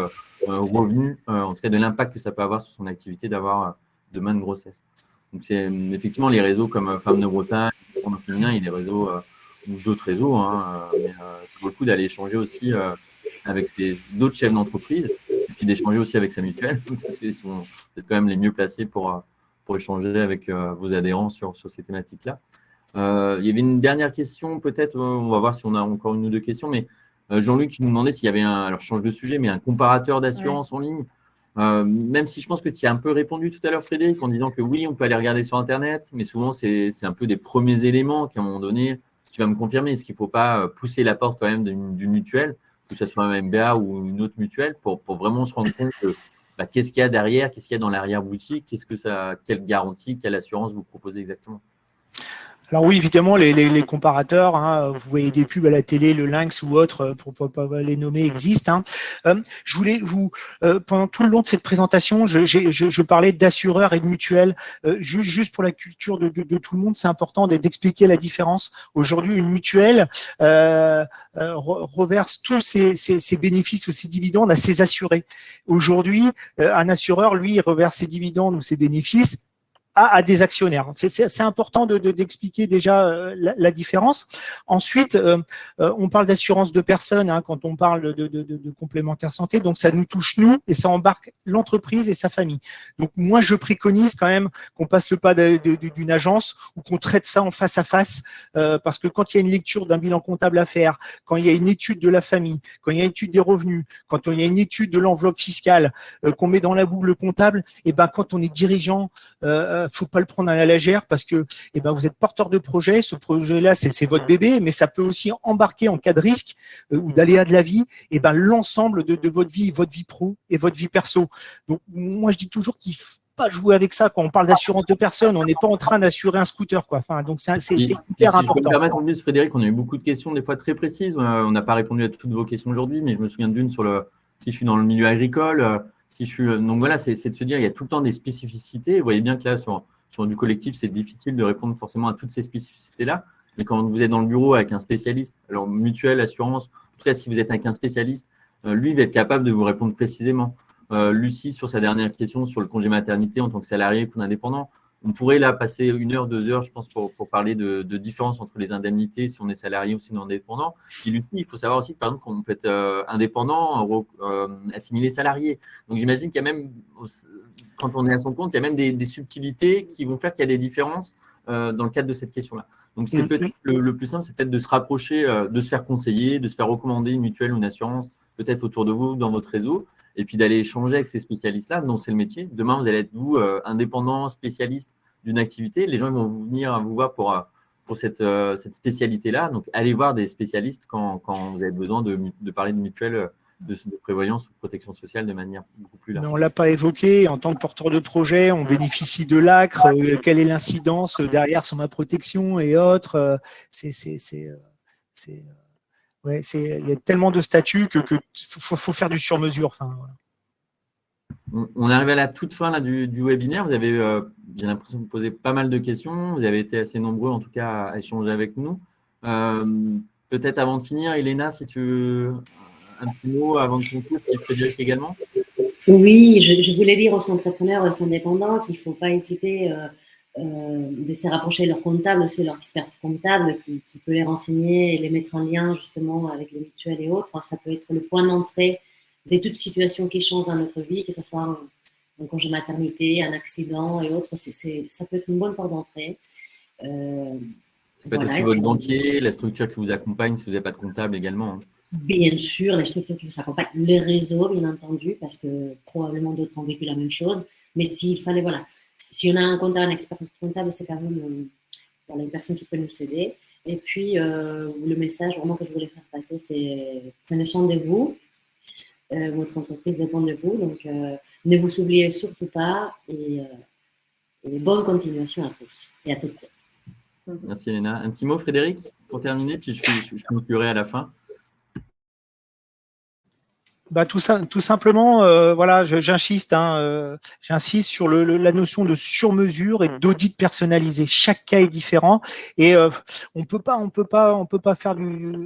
revenu, en tout cas de l'impact que ça peut avoir sur son activité d'avoir demain une grossesse. Donc, c'est effectivement les réseaux comme Femmes de Bretagne, Femmes au féminin, et les réseaux ou d'autres réseaux, hein, mais ça vaut le coup d'aller échanger aussi avec d'autres chefs d'entreprise et puis d'échanger aussi avec sa mutuelle parce qu'ils sont peut-être quand même les mieux placés pour échanger avec vos adhérents sur ces thématiques-là. Il y avait une dernière question, peut-être, on va voir si on a encore une ou deux questions, mais Jean-Luc nous demandait s'il y avait alors je change de sujet, mais un comparateur d'assurance en ligne. Même si je pense que tu as un peu répondu tout à l'heure, Frédéric, en disant que oui, on peut aller regarder sur Internet, mais souvent, c'est un peu des premiers éléments qu'à un moment donné, tu vas me confirmer. Est-ce qu'il ne faut pas pousser la porte quand même d'une mutuelle, que ce soit un MBA ou une autre mutuelle, pour vraiment se rendre compte de qu'est-ce qu'il y a derrière, qu'est-ce qu'il y a dans l'arrière-boutique, quelle garantie, quelle assurance vous proposez exactement? Alors oui, évidemment, les comparateurs, hein, vous voyez des pubs à la télé, le Lynx ou autre, pour ne pas les nommer, existent. Je voulais pendant tout le long de cette présentation, je parlais d'assureurs et de mutuelles. Juste pour la culture de tout le monde, c'est important d'expliquer la différence. Aujourd'hui, une mutuelle reverse tous ses bénéfices ou ses dividendes à ses assurés. Aujourd'hui, un assureur, lui, il reverse ses dividendes ou ses bénéfices à des actionnaires. C'est important d'expliquer déjà la différence. Ensuite, on parle d'assurance de personnes hein, quand on parle de complémentaire santé. Donc, ça nous touche nous et ça embarque l'entreprise et sa famille. Donc, moi, je préconise quand même qu'on passe le pas d'une agence ou qu'on traite ça en face à face parce que quand il y a une lecture d'un bilan comptable à faire, quand il y a une étude de la famille, quand il y a une étude des revenus, quand il y a une étude de l'enveloppe fiscale qu'on met dans la boucle comptable, et ben quand on est dirigeant, faut pas le prendre à la légère parce que vous êtes porteur de projet. Ce projet-là, c'est votre bébé, mais ça peut aussi embarquer en cas de risque ou d'aléa de la vie, l'ensemble de votre vie pro et votre vie perso. Donc, moi, je dis toujours qu'il faut pas jouer avec ça. Quand on parle d'assurance de personnes, on n'est pas en train d'assurer un scooter, quoi. Enfin, donc c'est hyper important. Je peux me permettre en plus, Frédéric, on a eu beaucoup de questions, des fois très précises. On n'a pas répondu à toutes vos questions aujourd'hui, mais je me souviens d'une sur si je suis dans le milieu agricole. Donc voilà, c'est de se dire, il y a tout le temps des spécificités. Vous voyez bien que là, sur du collectif, c'est difficile de répondre forcément à toutes ces spécificités-là. Mais quand vous êtes dans le bureau avec un spécialiste, alors mutuelle, assurance, en tout cas, si vous êtes avec un spécialiste, lui, il va être capable de vous répondre précisément. Lucie, sur sa dernière question sur le congé maternité en tant que salarié ou indépendant, on pourrait là passer 1 heure, 2 heures, je pense, pour parler de différence entre les indemnités si on est salarié ou si on est indépendant. Et Lucie, il faut savoir aussi que, par exemple, quand on peut être indépendant, assimilé salarié. Donc, j'imagine qu'il y a même, quand on est à son compte, il y a même des subtilités qui vont faire qu'il y a des différences dans le cadre de cette question-là. Donc, c'est peut-être le plus simple, c'est peut-être de se rapprocher, de se faire conseiller, de se faire recommander une mutuelle ou une assurance, peut-être autour de vous, dans votre réseau, et puis d'aller échanger avec ces spécialistes-là, dont c'est le métier. Demain, vous allez être, vous, indépendant, spécialiste d'une activité. Les gens ils vont venir vous voir pour cette spécialité-là. Donc, allez voir des spécialistes quand vous avez besoin de parler de mutuelle, de prévoyance ou de protection sociale de manière beaucoup plus large. On ne l'a pas évoqué. En tant que porteur de projet, on bénéficie de l'ACRE. Quelle est l'incidence derrière sur ma protection et autres il y a tellement de statuts que faut faire du sur-mesure. Enfin, voilà. On arrive à la toute fin là, du webinaire. Vous avez, j'ai l'impression que vous posez pas mal de questions. Vous avez été assez nombreux, en tout cas, à échanger avec nous. Peut-être avant de finir, Elena, si tu veux un petit mot avant de conclure, et Frédéric également. Oui, je voulais dire aux entrepreneurs et aux indépendants qu'il ne faut pas hésiter de se rapprocher de leur comptable, aussi leur expert comptable qui peut les renseigner et les mettre en lien justement avec les mutuelles et autres. Ça peut être le point d'entrée de toute situation qui change dans notre vie, que ce soit un congé maternité, un accident et autres. Ça peut être une bonne porte d'entrée. Ça peut être aussi votre banquier, la structure qui vous accompagne si vous n'avez pas de comptable également. Hein. Bien sûr, les structures qui vous accompagnent, les réseaux, bien entendu, parce que probablement d'autres ont vécu la même chose. Mais s'il fallait, voilà, si on a un comptable, un expert comptable, c'est quand même une personne qui peut nous aider. Et puis, le message vraiment que je voulais faire passer, c'est prenez soin de vous. votre entreprise dépend de vous. Donc, ne vous oubliez surtout pas et bonne continuation à tous et à toutes. Merci Elena. Un petit mot, Frédéric, pour terminer, puis je conclurai à la fin. Bah, tout simplement, voilà, j'insiste sur la notion de sur-mesure et d'audit personnalisé. Chaque cas est différent et on peut pas faire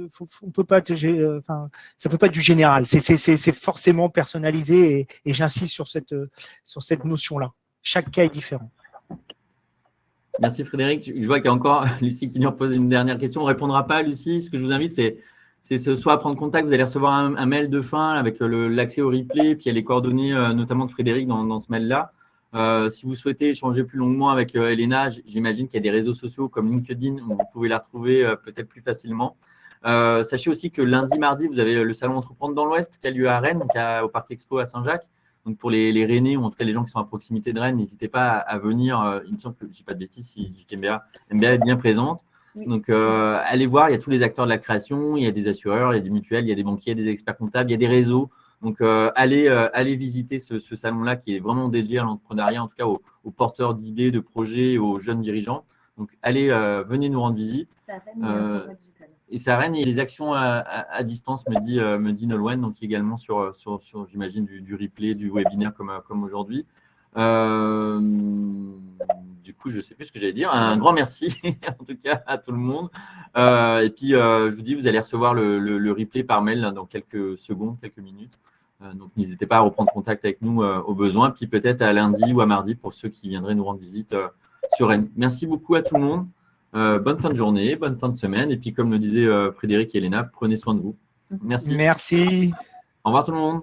ça peut pas être du général. C'est forcément personnalisé et j'insiste sur cette notion-là. Chaque cas est différent. Merci Frédéric. Je vois qu'il y a encore Lucie qui nous repose une dernière question. On ne répondra pas, Lucie. Ce que je vous invite, c'est soit à prendre contact. Vous allez recevoir un mail de fin avec l'accès au replay, puis il y a les coordonnées notamment de Frédéric dans ce mail-là. Si vous souhaitez échanger plus longuement avec Elena, j'imagine qu'il y a des réseaux sociaux comme LinkedIn où vous pouvez la retrouver peut-être plus facilement. Sachez aussi que lundi, mardi, vous avez le salon Entreprendre dans l'Ouest qui a lieu à Rennes, donc au Parc Expo à Saint-Jacques. Donc, pour les Rennais, ou en tout cas les gens qui sont à proximité de Rennes, n'hésitez pas à venir. Il me semble que je ne dis pas de bêtises, si MBA est bien présente. Oui. Donc, allez voir, il y a tous les acteurs de la création, il y a des assureurs, il y a des mutuelles, il y a des banquiers, il y a des experts comptables, il y a des réseaux. Donc, allez visiter ce salon-là qui est vraiment dédié à l'entrepreneuriat, en tout cas aux porteurs d'idées, de projets, aux jeunes dirigeants. Donc, venez nous rendre visite. Ça Rennes, il y a un format digital. Et ça Rennes, et les actions à distance, me dit Nolwenn, donc également sur j'imagine, du replay, du webinaire comme aujourd'hui. Du coup, je ne sais plus ce que j'allais dire. Un grand merci, en tout cas, à tout le monde. Et puis, je vous dis, vous allez recevoir le replay par mail dans quelques secondes, quelques minutes. Donc, n'hésitez pas à reprendre contact avec nous au besoin. Puis peut-être à lundi ou à mardi pour ceux qui viendraient nous rendre visite sur Rennes. Merci beaucoup à tout le monde. Bonne fin de journée, bonne fin de semaine. Et puis, comme le disaient Frédéric et Elena, prenez soin de vous. Merci. Merci. Au revoir tout le monde.